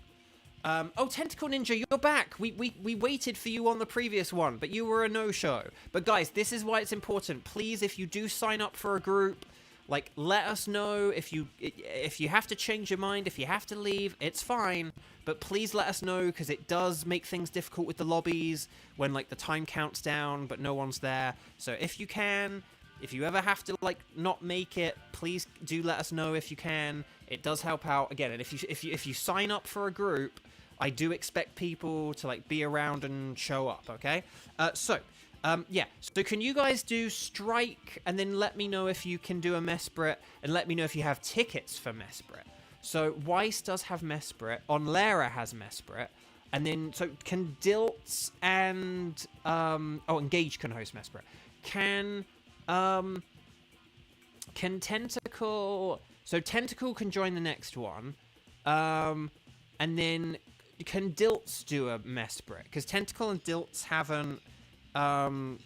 Oh, Tentacle Ninja, you're back! We waited for you on the previous one, but you were a no-show. But guys, this is why it's important. Please, if you do sign up for a group, like, let us know. If you have to change your mind, if you have to leave, it's fine. But please let us know, because it does make things difficult with the lobbies when, like, the time counts down, but no one's there. So if you can, if you ever have to, like, not make it, please do let us know if you can. It does help out. Again, and if you sign up for a group, I do expect people to, like, be around and show up, okay? Yeah. So can you guys do Strike, and then let me know if you can do a Mesprit, and let me know if you have tickets for Mesprit. So Weiss does have Mesprit, Onlera has Mesprit, and then, so can Dilts and, Engage can host Mesprit. Can Tentacle, so Tentacle can join the next one, and then can Dilts do a Mesprit? Because Tentacle and Dilts haven't,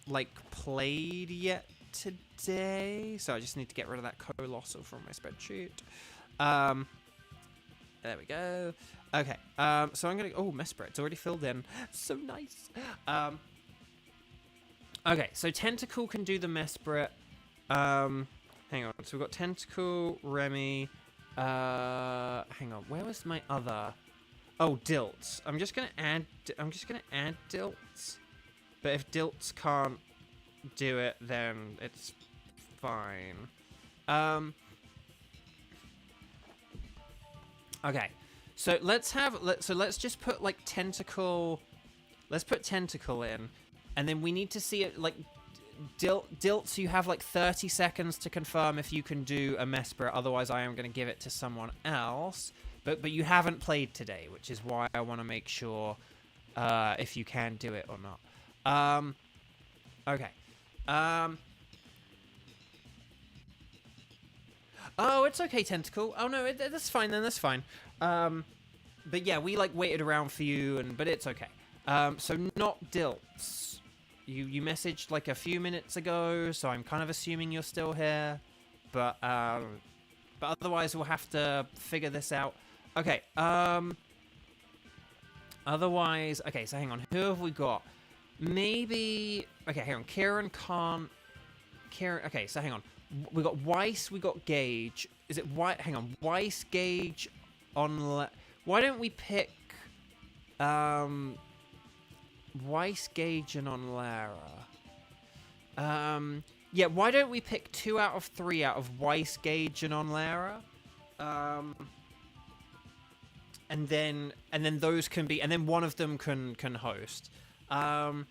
like, played yet today. So I just need to get rid of that Colossal from my spreadsheet. There we go. Okay, so I'm gonna... Oh, Mesprit, it's already filled in. So nice. Okay, so Tentacle can do the Mesprit. Hang on, so we've got Tentacle, Remy... hang on, where was my other... Oh, Dilts. I'm just gonna add Dilts. But if Dilts can't do it, then it's fine. Okay. So let's just put, like, Tentacle. Let's put Tentacle in, and then we need to see it, like, Dilts. You have, like, 30 seconds to confirm if you can do a Mesprit. Otherwise, I am going to give it to someone else. But you haven't played today, which is why I want to make sure if you can do it or not. Okay. Oh, it's okay, Tentacle. Oh, no, that's fine then, that's fine. But yeah, we, like, waited around for you, but it's okay. So not Dilts. You messaged, like, a few minutes ago, so I'm kind of assuming you're still here. But otherwise we'll have to figure this out. Okay, otherwise... Okay, so hang on. Who have we got? Maybe... Okay, hang on. Kieran can't... Okay, so hang on. We got Weiss, we got Gage. Is it Weiss? Hang on. Weiss, Gage, on... Why don't we pick... Weiss, Gage, and Onlera. Yeah, why don't we pick 2 out of 3 out of Weiss, Gage, and Onlera? And then those can be... And then one of them can host. And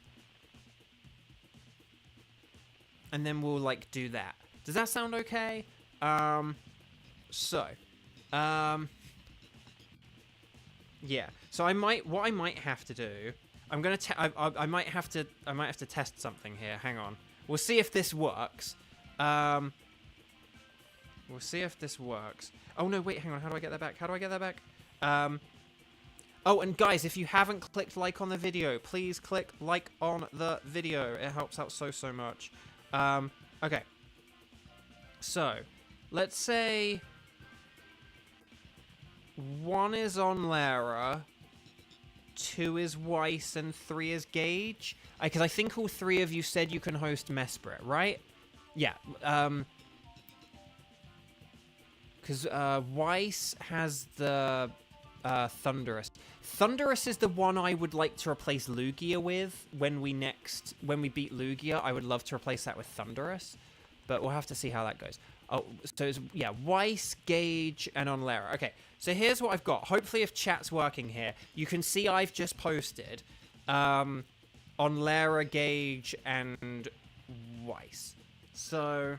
then we'll, like, do that. Does that sound okay? Yeah. So what I might have to do... I'm gonna... I might have to test something here. Hang on. We'll see if this works. We'll see if this works. Oh, no, wait, hang on. How do I get that back? How do I get that back? Oh, and guys, if you haven't clicked like on the video, please click like on the video. It helps out so much. Okay. So, let's say... 1 is on Lara, 2 is Weiss, and 3 is Gage. Because I think all 3 of you said you can host Mesprit, right? Yeah. Because Weiss has the Thunderous. Thunderous is the one I would like to replace Lugia with when we beat Lugia. I would love to replace that with Thunderous, but we'll have to see how that goes. Oh, so it's, yeah, Weiss, Gage, and on Lara. Okay, so here's what I've got. Hopefully, if chat's working here, you can see I've just posted on Lara, Gage, and Weiss. So,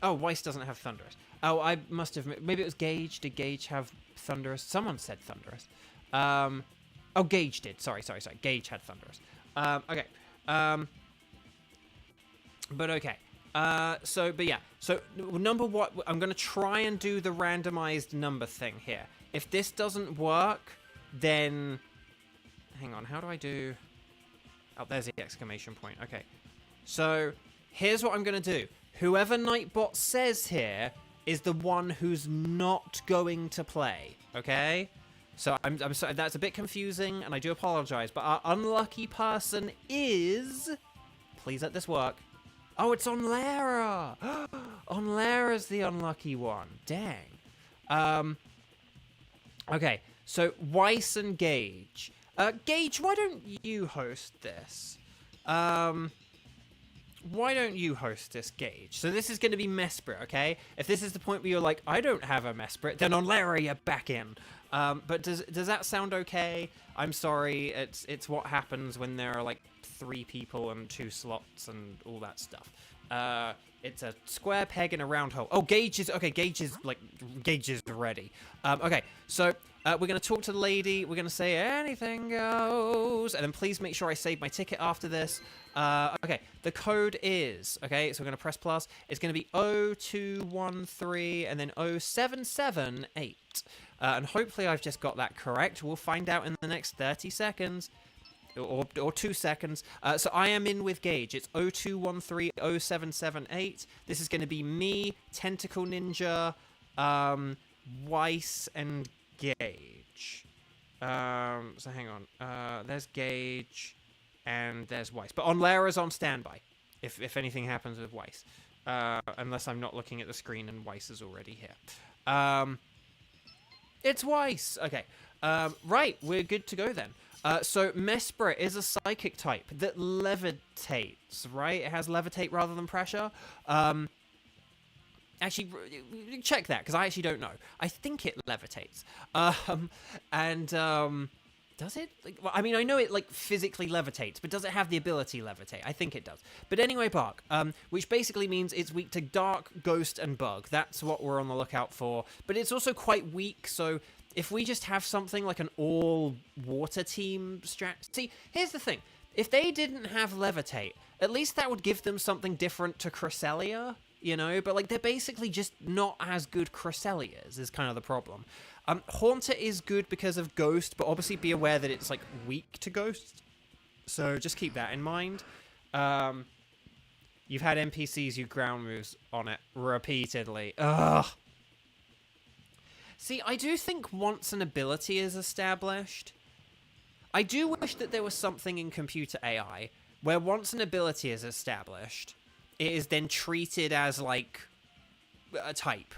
oh, Weiss doesn't have Thunderous. Oh, I must have... Maybe it was Gage. Did Gage have Thunderous? Someone said Thunderous. Oh, Gage did. Sorry. Gage had Thunderous. Okay. But okay. But yeah. So, number one... I'm going to try and do the randomized number thing here. If this doesn't work, then... Hang on. How do I do... Oh, there's the exclamation point. Okay. So, here's what I'm going to do. Whoever Nightbot says here is the one who's not going to play, okay? So I'm sorry, that's a bit confusing, and I do apologize, but our unlucky person is... Please let this work. Oh, it's on Lara! On Lara's the unlucky one. Dang. Okay, so Weiss and Gage. Gage, why don't you host this? Why don't you host this, Gage? So this is going to be Mesprit, okay? If this is the point where you're like, I don't have a Mesprit, then on Lara you're back in. But does that sound okay? I'm sorry, it's what happens when there are like 3 people and 2 slots and all that stuff. It's a square peg in a round hole. Oh, Gage is ready. Okay, so we're going to talk to the lady. We're going to say anything goes. And then please make sure I save my ticket after this. Okay, the code is, okay, so we're going to press plus. It's going to be 0213 and then 0778. And hopefully I've just got that correct. We'll find out in the next 30 seconds. Or 2 seconds. So I am in with Gage. It's 0213 0778. This is going to be me, Tentacle Ninja, Weiss, and Gage. So hang on. There's Gage, and there's Weiss. But on Lara's on standby, if anything happens with Weiss. Unless I'm not looking at the screen and Weiss is already here. It's Weiss! Okay. Right, we're good to go then. So Mesprit is a psychic type that levitates, right? It has levitate rather than pressure. Actually, check that, because I actually don't know. I think it levitates. Does it? Well, I mean, I know it, physically levitates, but does it have the ability levitate? I think it does. But anyway, Bark, which basically means it's weak to Dark, Ghost, and Bug. That's what we're on the lookout for. But it's also quite weak, so... If we just have something like an all-water team strat... See, here's the thing. If they didn't have Levitate, at least that would give them something different to Cresselia, you know? But, they're basically just not as good Cresselias, is kind of the problem. Haunter is good because of Ghost, but obviously be aware that it's, weak to Ghost. So just keep that in mind. You've had NPCs use ground moves on it repeatedly. Ugh. See, I do think once an ability is established, I do wish that there was something in computer AI where once an ability is established, it is then treated as, a type.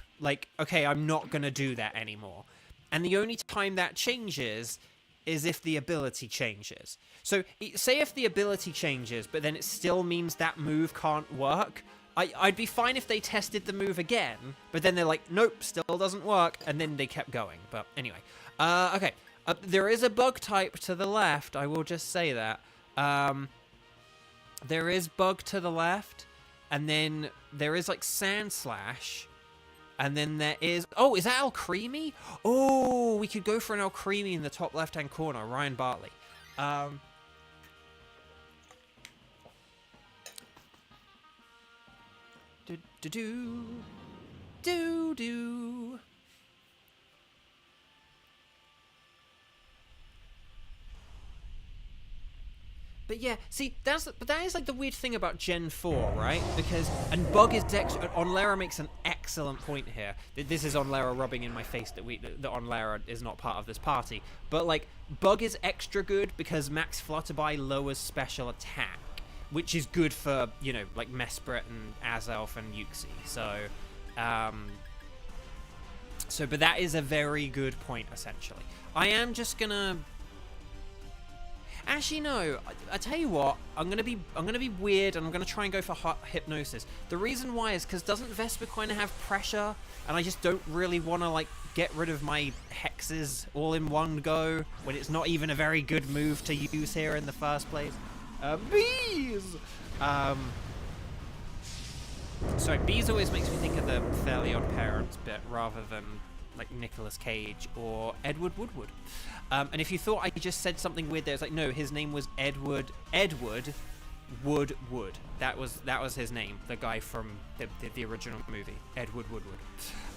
Okay, I'm not going to do that anymore. And the only time that changes is if the ability changes. So, say if the ability changes, but then it still means that move can't work... I'd be fine if they tested the move again, but then they're like, nope, still doesn't work, and then they kept going. But anyway, okay. There is a bug type to the left, I will just say that. There is bug to the left, and then there is, Sand Slash, and then there is... Oh, is that Alcremie? Oh, we could go for an Alcremie in the top left-hand corner, Ryan Bartley. Do. But yeah, see, that is like the weird thing about Gen 4, right? Because, and Bug is Onlara makes an excellent point here. This is Onlara rubbing in my face that Onlara is not part of this party. But like, Bug is extra good because Max Flutterby lowers special attack, which is good for, you know, like Mesprit and Azelf and Uxie. But that is a very good point, essentially. I am just gonna... Actually, no. I tell you what. I'm gonna be weird, and I'm gonna try and go for hypnosis. The reason why is because doesn't Vespiquen have pressure, and I just don't really want to like get rid of my hexes all in one go when it's not even a very good move to use here in the first place. Bees. Sorry, bees always makes me think of the Fairly Odd Parents bit rather than like Nicolas Cage or Edward Woodward. And if you thought I just said something weird there, it's like, no, his name was Edward Woodward. That was his name, the guy from the original movie, Edward Woodward.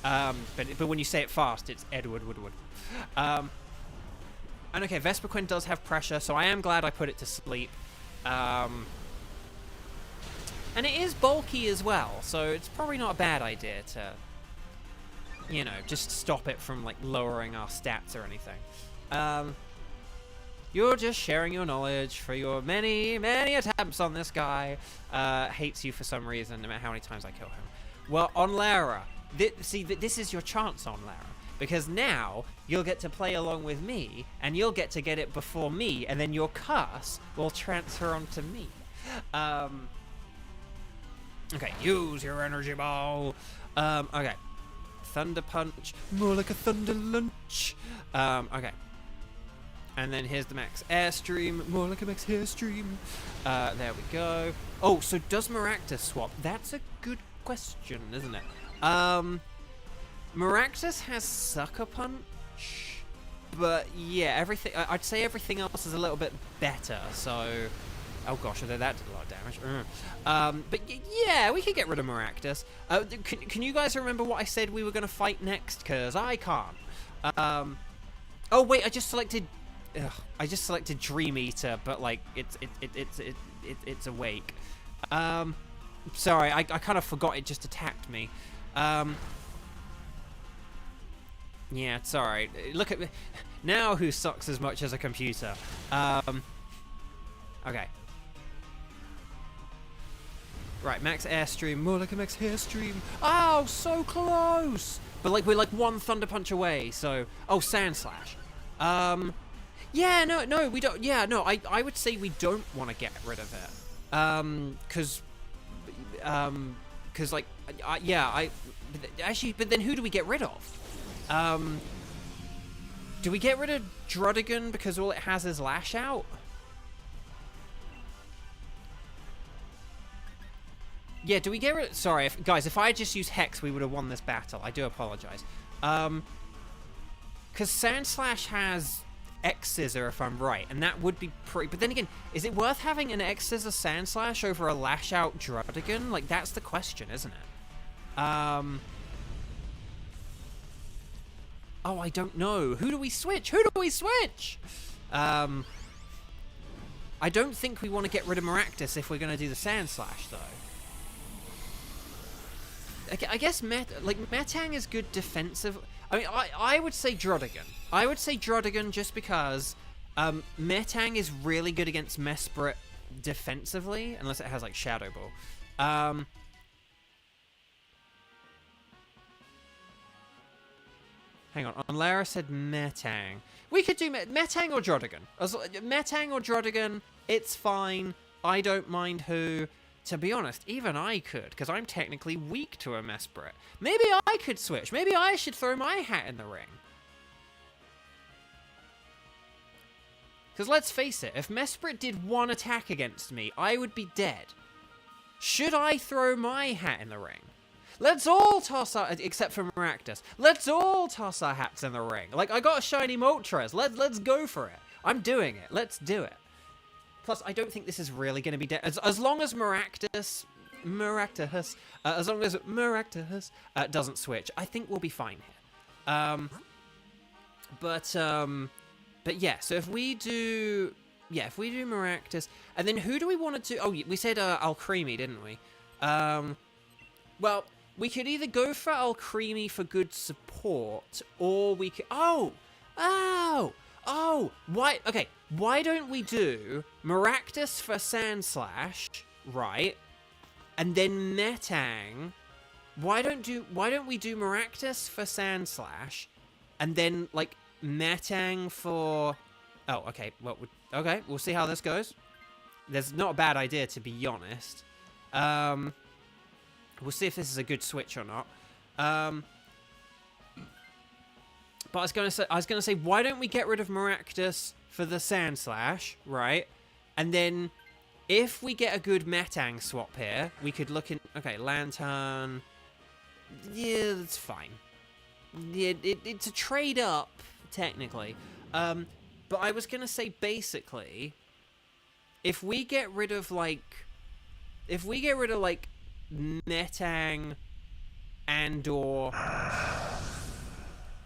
But when you say it fast, it's Edward Woodward. And okay, Vespiquen does have pressure, so I am glad I put it to sleep. And it is bulky as well, so it's probably not a bad idea to, you know, just stop it from like lowering our stats or anything. You're just sharing your knowledge for your many attempts on this guy. Hates you for some reason, no matter how many times I kill him. Well, Onlara, this is your chance, Onlara, because now you'll get to play along with me, and you'll get to get it before me, and then your curse will transfer onto me. Okay, use your energy ball. Okay. Thunder Punch, more like a Thunder Lunch. Okay. And then here's the Max Airstream, more like a Max Airstream. There we go. Oh, so does Maractus swap? That's a good question, isn't it? Maractus has Sucker Punch, but yeah, I'd say everything else is a little bit better, so... Oh gosh, although that did a lot of damage. But yeah, we could get rid of Maractus. Can you guys remember what I said we were going to fight next? Because I can't. Oh wait, I just selected Dream Eater, but like it's awake. Sorry, I kind of forgot it just attacked me. Yeah, it's alright. Look at me now. Who sucks as much as a computer? Okay. Right, Max Airstream, more like a Max Hairstream. Oh, so close! But like we're like one Thunder Punch away, so... Oh, Sand Slash. Yeah, no, we don't... Yeah, no, I would say we don't want to get rid of it. Because like... Actually, but then who do we get rid of? Do we get rid of Druddigon because all it has is Lash Out? Yeah, do we get rid of... Sorry, guys, if I had just used Hex, we would have won this battle. I do apologize. Because Sand Slash has X-Scissor, if I'm right, and that would be pretty... But then again, is it worth having an X-Scissor Sand Slash over a Lash Out Druddigon? Like, that's the question, isn't it? Oh, I don't know. Who do we switch? Who do we switch? I don't think we want to get rid of Maractus if we're going to do the Sand Slash, though. I guess Metang is good defensive. I mean, I would say Druddigon. I would say Druddigon just because Metang is really good against Mesprit defensively, unless it has like Shadow Ball. Hang on, Lara said Metang. We could do Metang or Druddigon. Metang or Druddigon, it's fine. I don't mind who. To be honest, even I could, because I'm technically weak to a Mesprit. Maybe I could switch. Maybe I should throw my hat in the ring. Because let's face it, if Mesprit did one attack against me, I would be dead. Should I throw my hat in the ring? Let's all toss our... Except for Maractus. Let's all toss our hats in the ring. Like, I got a shiny Moltres. Let's go for it. I'm doing it. Let's do it. Plus, I don't think this is really going to be dead. As long as Maractus doesn't switch, I think we'll be fine here. But yeah, so if we do... yeah, if we do Maractus, and then who do we want to do? Oh, we said Alcremie, didn't we? Well, we could either go for Alcremie for good support, or we could... Oh! Why... Okay, why don't we do Maractus for Sandslash, right? And then Metang... Why don't we do Maractus for Sandslash, and then, like, Metang for... Oh, okay, well, okay, we'll see how this goes. There's not a bad idea, to be honest. We'll see if this is a good switch or not. But I was gonna say, why don't we get rid of Maractus for the Sandslash, right? And then, if we get a good Metang swap here, we could look in... Okay, Lantern... Yeah, that's fine. Yeah, it's a trade up, technically. But I was gonna say, basically, if we get rid of, like, Metang and/or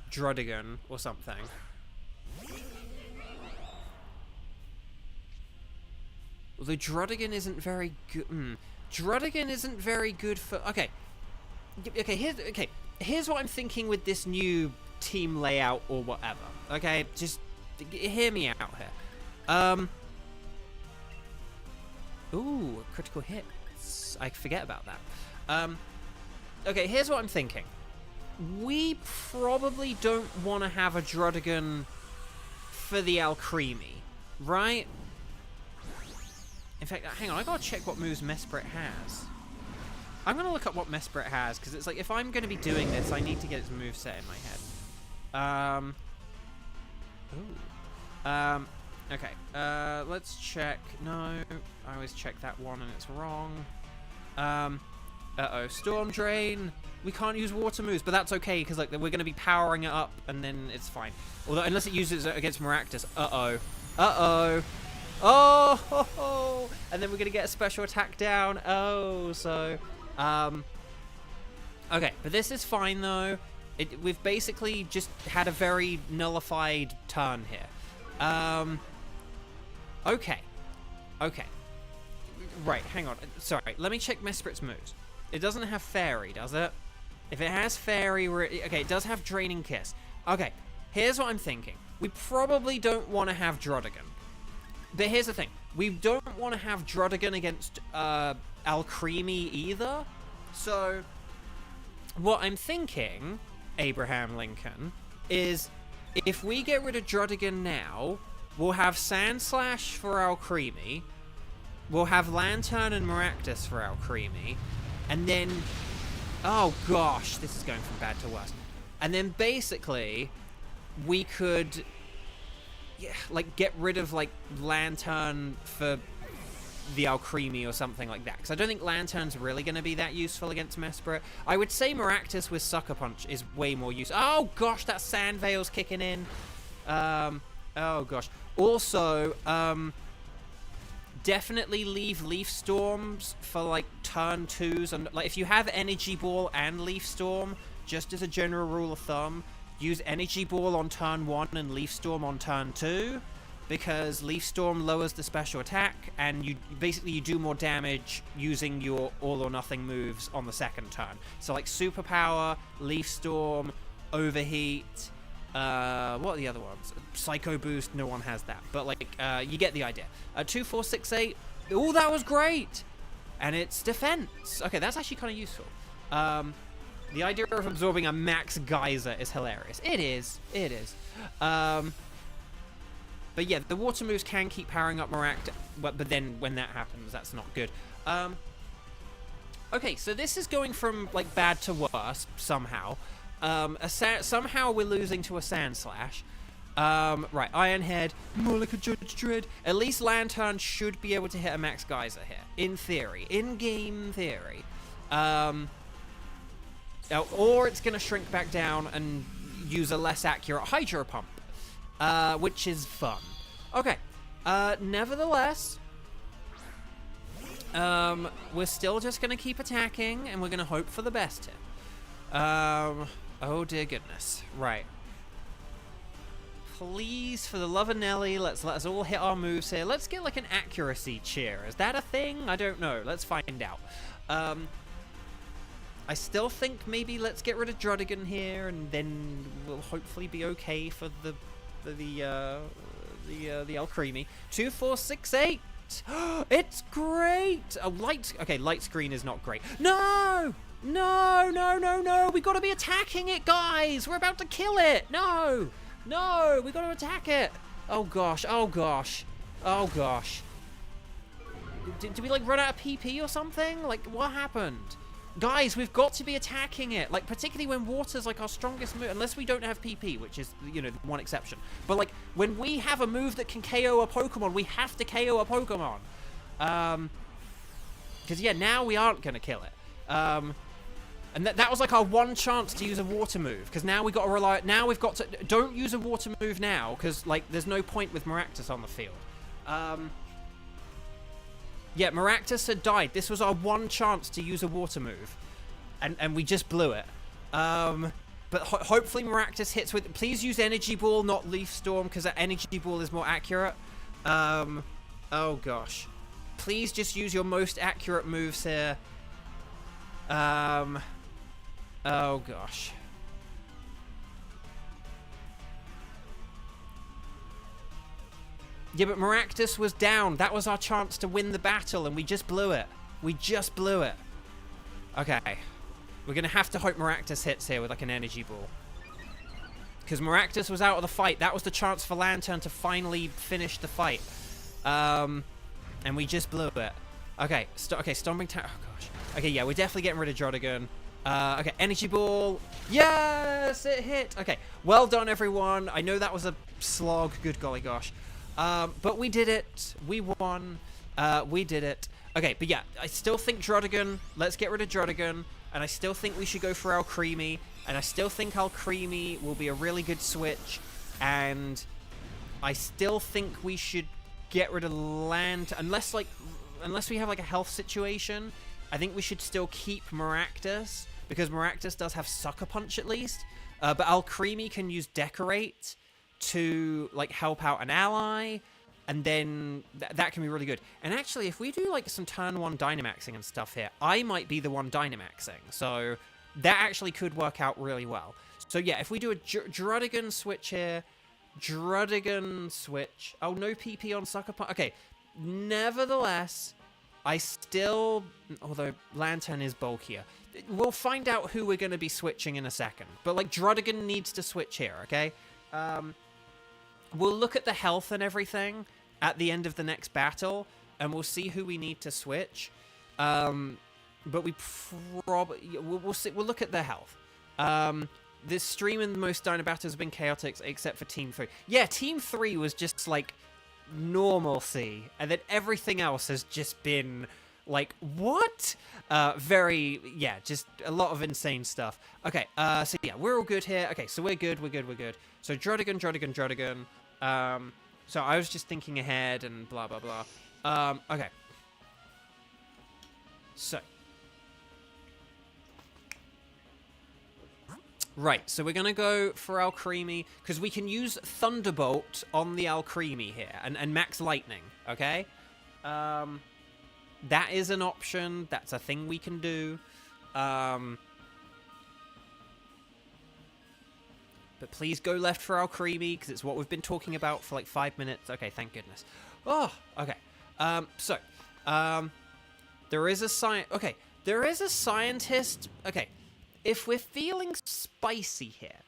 Druddigon or something. Although Druddigon isn't very good. Druddigon isn't very good for... Okay. Here's what I'm thinking with this new team layout or whatever. Okay, just hear me out here. Ooh, critical hits. I forget about that. Okay, here's what I'm thinking. We probably don't want to have a Druddigon for the Alcremie, right? In fact, hang on, I gotta check what moves Mesprit has. I'm gonna look up what Mesprit has, because it's like, if I'm gonna be doing this, I need to get its moveset in my head. Okay, let's check. No, I always check that one and it's wrong. Uh-oh, Storm Drain. We can't use water moves, but that's okay, because like we're gonna be powering it up, and then it's fine. Although, unless it uses it against Maractus. Uh-oh. Uh-oh. Oh, ho, ho. And then we're gonna get a special attack down. Oh, so... Okay, but this is fine, though. We've basically just had a very nullified turn here. Okay. Okay. Right, hang on. Sorry, let me check Mesprit's moves. It doesn't have Fairy, does it? If it has Fairy, okay, it does have Draining Kiss. Okay, here's what I'm thinking. We probably don't want to have Druddigon. But here's the thing. We don't want to have Druddigon against, Alcremie either. So, what I'm thinking, Abraham Lincoln, is if we get rid of Druddigon now, we'll have Sandslash for Alcremie, we'll have Lantern and Maractus for Alcremie, and then... Oh gosh, this is going from bad to worse. And then basically, we could... Yeah, like, get rid of, like, Lantern for the Alcremie or something like that. Because I don't think Lantern's really going to be that useful against Mesprit. I would say Maractus with Sucker Punch is way more useful. Oh gosh, that Sand Veil's kicking in. Oh gosh. Also, definitely leave Leaf Storms for, like, turn 2s. And, like, if you have Energy Ball and Leaf Storm, just as a general rule of thumb, use Energy Ball on turn 1 and Leaf Storm on turn 2, because Leaf Storm lowers the special attack, and you do more damage using your all or nothing moves on the second turn. So like Superpower, Leaf Storm, Overheat, what are the other ones? Psycho Boost, no one has that, but like you get the idea. 2, 4, 6, 8. Oh, that was great! And it's defense. Okay, that's actually kind of useful. The idea of absorbing a max geyser is hilarious. It is. It is. But yeah, the water moves can keep powering up Maractus, but then when that happens, that's not good. Okay, so this is going from, like, bad to worse, somehow. Somehow we're losing to a Sandslash. Right, Ironhead, more like a Judge Dredd. At least Lantern should be able to hit a max geyser here, in theory. In-game theory. Or it's going to shrink back down and use a less accurate Hydro Pump, which is fun. Okay, nevertheless, we're still just going to keep attacking, and we're going to hope for the best here. Oh dear goodness. Right. please, for the love of Nelly, let us all hit our moves here. Let's get like an accuracy cheer. Is that a thing? I don't know. Let's find out. I still think maybe let's get rid of Drudigan here, and then we'll hopefully be okay for the Alcremie. 2, 4, 6, 8. It's great. Oh, light screen is not great. No, no, no, no, no. We got to be attacking it, guys. We're about to kill it. No, no, we got to attack it. Oh gosh, oh gosh, oh gosh. Did we like run out of PP or something? Like, what happened? Guys, we've got to be attacking it. Like, particularly when water's like our strongest move, unless we don't have PP, which is, you know, one exception. But like, when we have a move that can KO a Pokemon, we have to KO a Pokemon. Because yeah, now we aren't gonna kill it. And that was like our one chance to use a water move. Because now we got to rely. Now we've got to. Don't use a water move now, because like, there's no point with Maractus on the field. Yeah, Maractus had died. This was our one chance to use a water move. And we just blew it. But hopefully Maractus hits with... Please use Energy Ball, not Leaf Storm, because that Energy Ball is more accurate. Oh, gosh. Please just use your most accurate moves here. Oh, gosh. Yeah, but Maractus was down. That was our chance to win the battle, and we just blew it. We just blew it. Okay. We're going to have to hope Maractus hits here with, like, an Energy Ball. Because Maractus was out of the fight. That was the chance for Lantern to finally finish the fight. And we just blew it. Okay, Stomping Tower. Oh, gosh. Okay, yeah, we're definitely getting rid of Drodigan. Okay, Energy Ball. Yes, it hit. Okay, well done, everyone. I know that was a slog. Good golly gosh. But we did it. We won. We did it. Okay, but yeah, I still think Drodigan. Let's get rid of Drodigan. And I still think we should go for Alcremie. And I still think Alcremie will be a really good switch. And I still think we should get rid of unless we have like a health situation. I think we should still keep Maractus, because Maractus does have Sucker Punch at least. But Alcremie can use Decorate to like help out an ally, and then that can be really good. And actually, if we do like some turn 1 Dynamaxing and stuff here, I might be the one Dynamaxing, so that actually could work out really well. So yeah, if we do a Druddigan switch here, Druddigan switch. Oh, no PP on Sucker Punch. Okay, nevertheless, I still, although Lantern is bulkier, we'll find out who we're going to be switching in a second. But like, Druddigan needs to switch here, okay? We'll look at the health and everything at the end of the next battle, and we'll see who we need to switch. But we probably... We'll see. We'll look at the health. This stream and most Dynabattles have been chaotic, except for Team 3. Yeah, Team 3 was just, like, normalcy. And then everything else has just been, like, what? Yeah, just a lot of insane stuff. Okay, so yeah, we're all good here. Okay, so we're good. So Druddigan. So I was just thinking ahead and blah, blah, blah. Okay. So. Right, so we're going to go for Alcremie, because we can use Thunderbolt on the Alcremie here, and Max Lightning, okay? That is an option. That's a thing we can do. But please go left for Alcremie, because it's what we've been talking about for like 5 minutes. Okay, thank goodness. Oh, okay. There is a scientist. Okay, if we're feeling spicy here,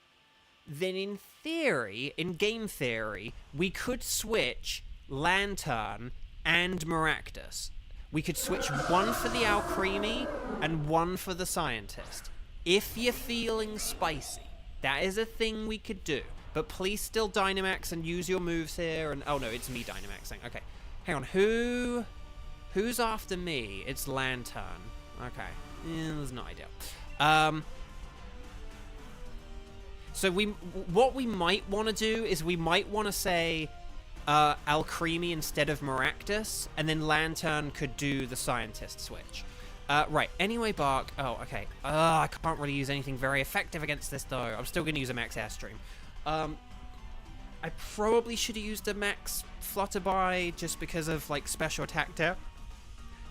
then in theory, in game theory, we could switch Lantern and Maractus. We could switch one for the Alcremie and one for the scientist. If you're feeling spicy. That is a thing we could do. But please still Dynamax and use your moves here. And oh no, it's me Dynamaxing. Okay. Hang on. Who's after me? It's Lantern. Okay. There's no idea. So what we might want to do is we might want to say Alcremie instead of Maractus, and then Lantern could do the scientist switch. Right, anyway, Bark. Oh, okay. I can't really use anything very effective against this, though. I'm still going to use a Max Airstream. I probably should have used a max Flutterby just because of, like, special attack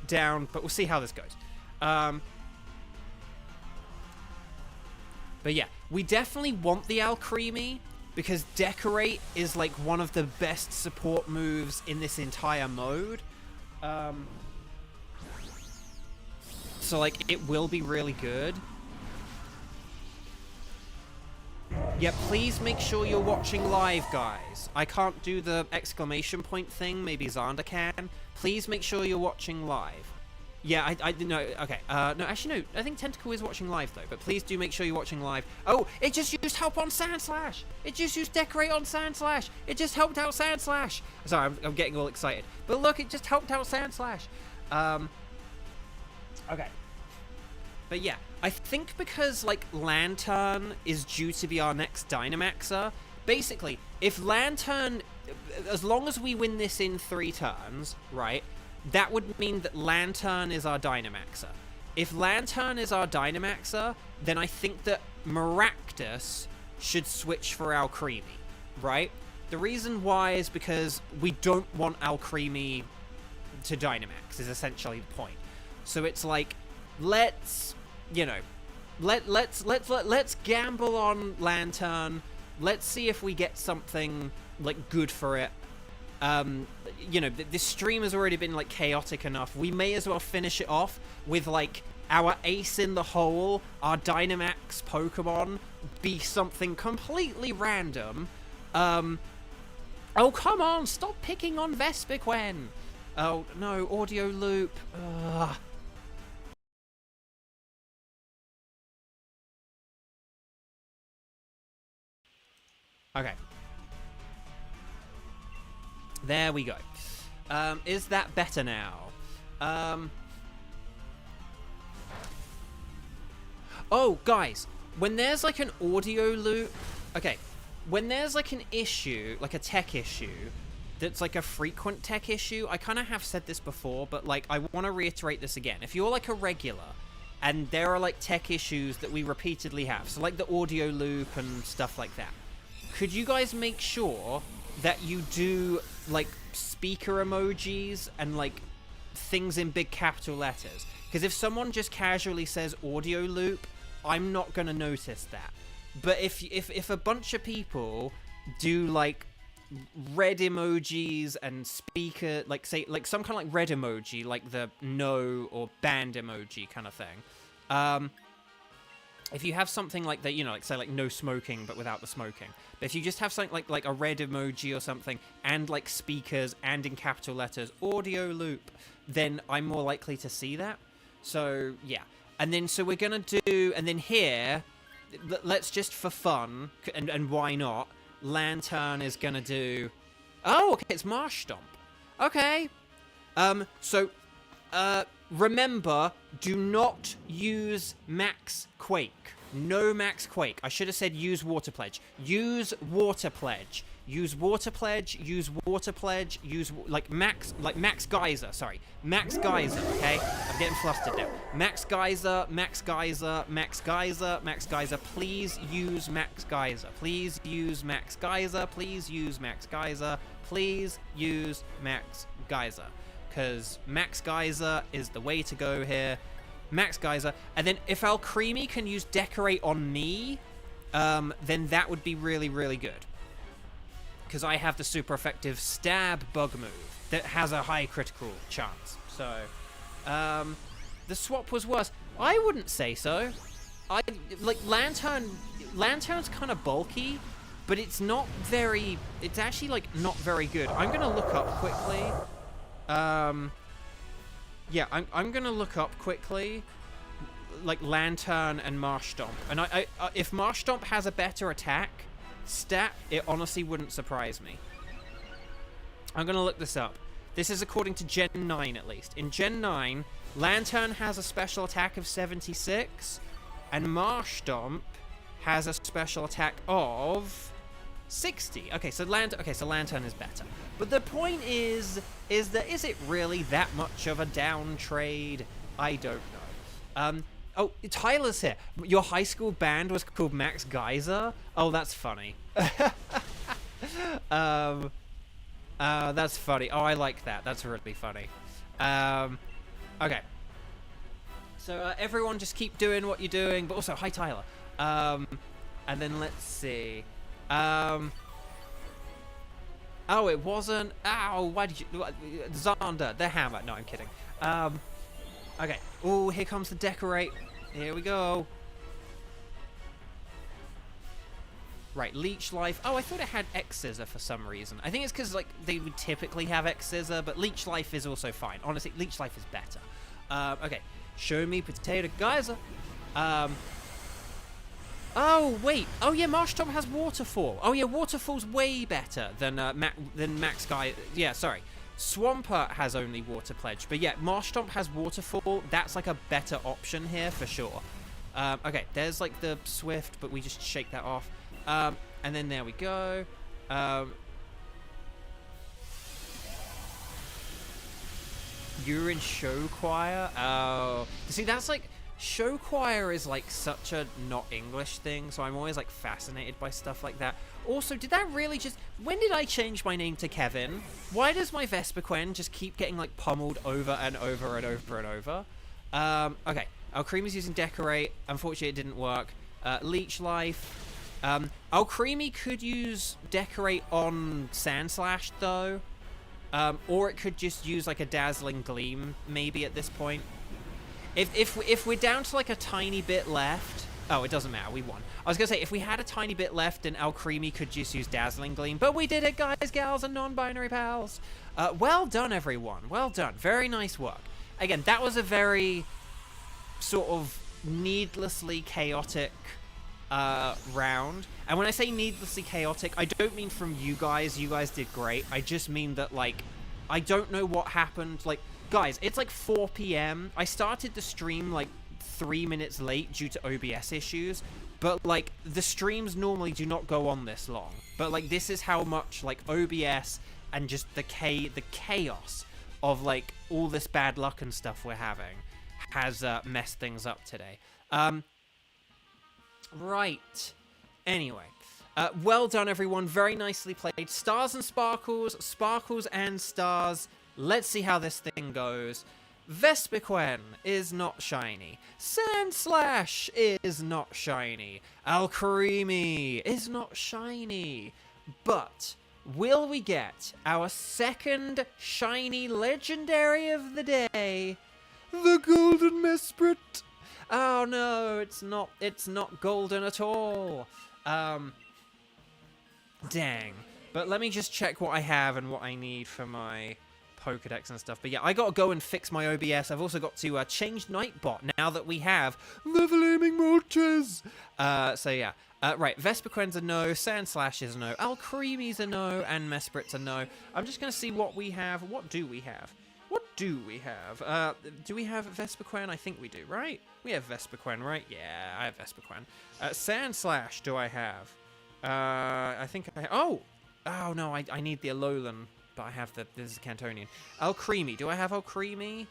down, but we'll see how this goes. But yeah, we definitely want the Alcremie, because Decorate is, like, one of the best support moves in this entire mode. So, like, it will be really good. Yeah, please make sure you're watching live, guys. I can't do the exclamation point thing. Maybe Xander can. Please make sure you're watching live. Yeah, I didn't know. Okay. No, actually, no. I think Tentacle is watching live, though. But please do make sure you're watching live. Oh, it just used help on Sandslash. It just used Decorate on Sandslash. It just helped out Sandslash. Sorry, I'm getting all excited. But look, it just helped out Sandslash. Okay. But yeah, I think because, like, Lantern is due to be our next Dynamaxer, basically, if Lantern, as long as we win this in 3 turns, right, that would mean that Lantern is our Dynamaxer. If Lantern is our Dynamaxer, then I think that Maractus should switch for Alcremie, right? The reason why is because we don't want Alcremie to Dynamax, is essentially the point. So it's like, let's, you know, let's gamble on Lantern. Let's see if we get something, like, good for it. You know, this stream has already been, like, chaotic enough. We may as well finish it off with, like, our ace in the hole, our Dynamax Pokemon, be something completely random. Oh, come on, stop picking on Vespiquen. Oh, no, audio loop. Ugh. Okay. There we go. Is that better now? Oh, guys, when there's, like, an audio loop... Okay, when there's, like, an issue, like a tech issue, that's, like, a frequent tech issue, I kind of have said this before, but, like, I want to reiterate this again. If you're, like, a regular, and there are, like, tech issues that we repeatedly have, so, like, the audio loop and stuff like that, could you guys make sure that you do, like, speaker emojis and, like, things in big capital letters? Because if someone just casually says audio loop, I'm not going to notice that. But if a bunch of people do, like, red emojis and speaker, like, say, like, some kind of, like, red emoji, like the no or band emoji kind of thing, if you have something like that, you know, like, say, like, no smoking, but without the smoking. But if you just have something like a red emoji or something, and, like, speakers, and in capital letters, audio loop, then I'm more likely to see that. So, yeah. And then, so we're gonna do, and then here, let's just for fun, and why not, Lantern is gonna do, oh, okay, it's Marsh Stomp. Okay. Remember, do not use Max Quake. No Max Quake. I should have said use Water Pledge. Use Water Pledge. Use Water Pledge. Use Water Pledge. Use, like, Max Geyser. Sorry. Max Geyser, okay? I'm getting flustered now. Max Geyser, Max Geyser, Max Geyser, Max Geyser. Please use Max Geyser. Please use Max Geyser. Please use Max Geyser. Please use Max Geyser. Because Max Geyser is the way to go here. Max Geyser. And then if Alcremie can use Decorate on me, then that would be really, really good. Because I have the super effective Stab Bug move that has a high critical chance. So, the swap was worse. I wouldn't say so. Lantern's kind of bulky, but it's not very, it's actually, like, not very good. I'm going to look up quickly. Yeah, I'm gonna look up quickly, like, Lantern and Marsh Stomp. And if Marsh Stomp has a better attack stat, it honestly wouldn't surprise me. I'm gonna look this up. This is according to Gen 9, at least. In Gen 9, Lantern has a special attack of 76, and Marsh Stomp has a special attack of 60. Okay, so Lantern is better. But the point is it really that much of a down trade? I don't know. Oh, Tyler's here. Your high school band was called Max Geyser? Oh, that's funny. That's funny. Oh, I like that. That's really funny. Okay. So everyone just keep doing what you're doing, but also, hi Tyler. And then let's see. Oh, it wasn't. Ow, why did you... Xander, the hammer. No, I'm kidding. Okay. Oh, here comes the decorate. Here we go. Right, Leech Life. Oh, I thought it had X-Scissor for some reason. I think it's because, like, they would typically have X-Scissor, but Leech Life is also fine. Honestly, Leech Life is better. Okay. Show me Potato Geyser. Oh, wait. Oh, yeah, Marshtomp has Waterfall. Oh, yeah, Waterfall's way better than Max Guy. Yeah, sorry. Swampert has only Water Pledge. But, yeah, Marshtomp has Waterfall. That's, like, a better option here for sure. Okay, there's, like, the Swift, but we just shake that off. And then there we go. You're in show choir? Oh. See, that's like... Show choir is like such a not English thing, so I'm always like fascinated by stuff like that. Also, did that really just... When did I change my name to Kevin? Why does my Vespiquen just keep getting like pummeled over and over and over and over? Okay. Alcreamy's using Decorate. Unfortunately, it didn't work. Leech Life. Alcremie could use Decorate on Sandslash, though. Or it could just use, like, a Dazzling Gleam, maybe, at this point. If we're down to, like, a tiny bit left... Oh, it doesn't matter. We won. I was going to say, if we had a tiny bit left, then Alcremie could just use Dazzling Gleam. But we did it, guys, gals, and non-binary pals. Well done, everyone. Well done. Very nice work. Again, that was a very sort of needlessly chaotic... round. And when I say needlessly chaotic, I don't mean from you guys. You guys did great. I just mean that, like, I don't know what happened. Like, guys, it's like 4 p.m. I started the stream, like, 3 minutes late due to OBS issues. But, like, the streams normally do not go on this long. But, like, this is how much, like, OBS and just the chaos of, like, all this bad luck and stuff we're having has messed things up today. Right. Anyway. Well done, everyone. Very nicely played. Stars and Sparkles. Sparkles and Stars. Let's see how this thing goes. Vespiquen is not shiny. Sandslash is not shiny. Alcremie is not shiny. But will we get our second shiny legendary of the day? The Golden Mesprit. Oh no, it's not golden at all. Dang. But let me just check what I have and what I need for my Pokedex and stuff. But yeah, I gotta go and fix my OBS. I've also got to change Nightbot now that we have the Flaming Moltres. So yeah. Right, Vespiquen's a no, Sandslash is a no, Alcremie's a no, and Mesprit's a no. I'm just gonna see what we have. What do we have? What do we have? Do we have Vespiquen? I think we do, right? We have Vespiquen, right? Yeah, I have Vespiquen. Sandslash do I have? I think I... Oh! Oh, no, I need the Alolan, but I have the... This is Cantonian. Alcremie. Do I have Alcremie?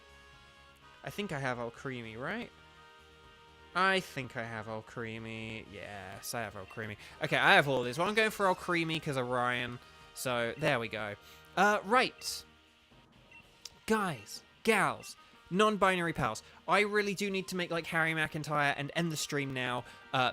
I think I have Alcremie, right? I think I have Alcremie. Yes, I have Alcremie. Okay, I have all these. Well, I'm going for Alcremie because of Ryan. So, there we go. Right. Guys, gals, non-binary pals, I really do need to make like Harry McIntyre and end the stream now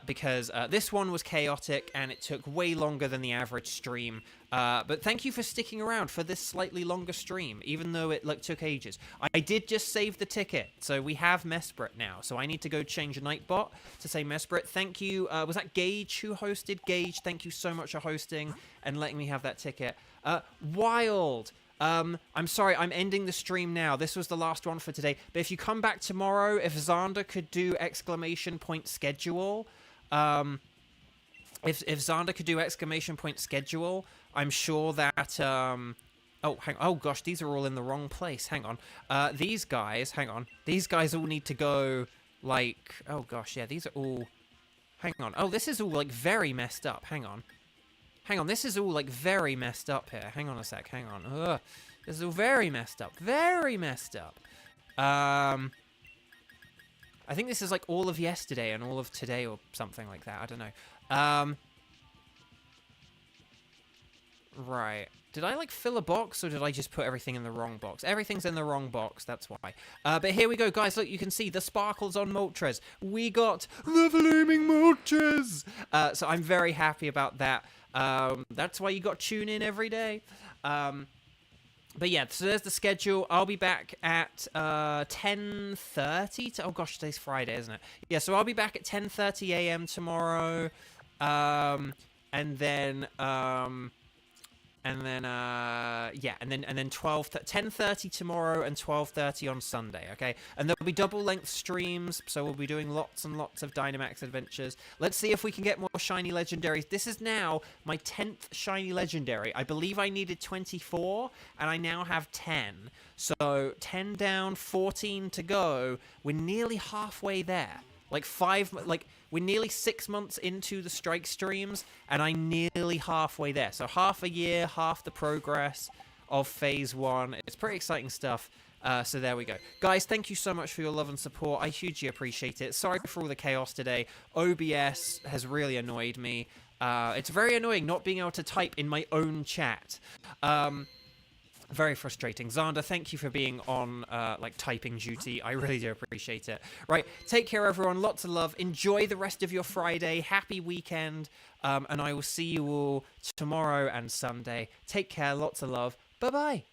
because this one was chaotic and it took way longer than the average stream. But thank you for sticking around for this slightly longer stream, even though it like took ages. I did just save the ticket, so we have Mesprit now. So I need to go change Nightbot to say Mesprit. Thank you. Was that Gage who hosted? Gage, thank you so much for hosting and letting me have that ticket. Wild. I'm sorry, I'm ending the stream now. This was the last one for today. But if you come back tomorrow, if Xander could do exclamation point schedule, if Xander could do exclamation point schedule, I'm sure that, oh gosh, these are all in the wrong place. Hang on. These guys, hang on. These guys all need to go, like, oh gosh, yeah, these are all, hang on. Oh, this is all, like, very messed up. Hang on. Hang on, this is all, like, very messed up here. Hang on a sec, hang on. Ugh. This is all very messed up. Very messed up. I think this is, like, all of yesterday and all of today or something like that. I don't know. Right. Did I, like, fill a box, or did I just put everything in the wrong box? Everything's in the wrong box, that's why. But here we go, guys. Look, you can see the sparkles on Moltres. We got the Flaming Moltres! So I'm very happy about that. That's why you got to tune in every day. But yeah, so there's the schedule. I'll be back at 10:30. Oh gosh, today's Friday, isn't it? Yeah, so I'll be back at 10:30 a.m. tomorrow. And then 10:30 tomorrow and 12:30 on Sunday, okay? And there'll be double length streams, so we'll be doing lots and lots of Dynamax Adventures. Let's see if we can get more shiny legendaries. This is now my 10th shiny legendary. I believe I needed 24, and I now have 10. So 10 down, 14 to go. We're nearly halfway there. We're nearly 6 months into the strike streams, and I'm nearly halfway there. So half a year, half the progress of phase 1. It's pretty exciting stuff. So there we go. Guys, thank you so much for your love and support. I hugely appreciate it. Sorry for all the chaos today. OBS has really annoyed me. It's very annoying not being able to type in my own chat. Very frustrating. Xander, thank you for being on, typing duty. I really do appreciate it. Right, take care, everyone. Lots of love. Enjoy the rest of your Friday. Happy weekend. And I will see you all tomorrow and Sunday. Take care. Lots of love. Bye-bye.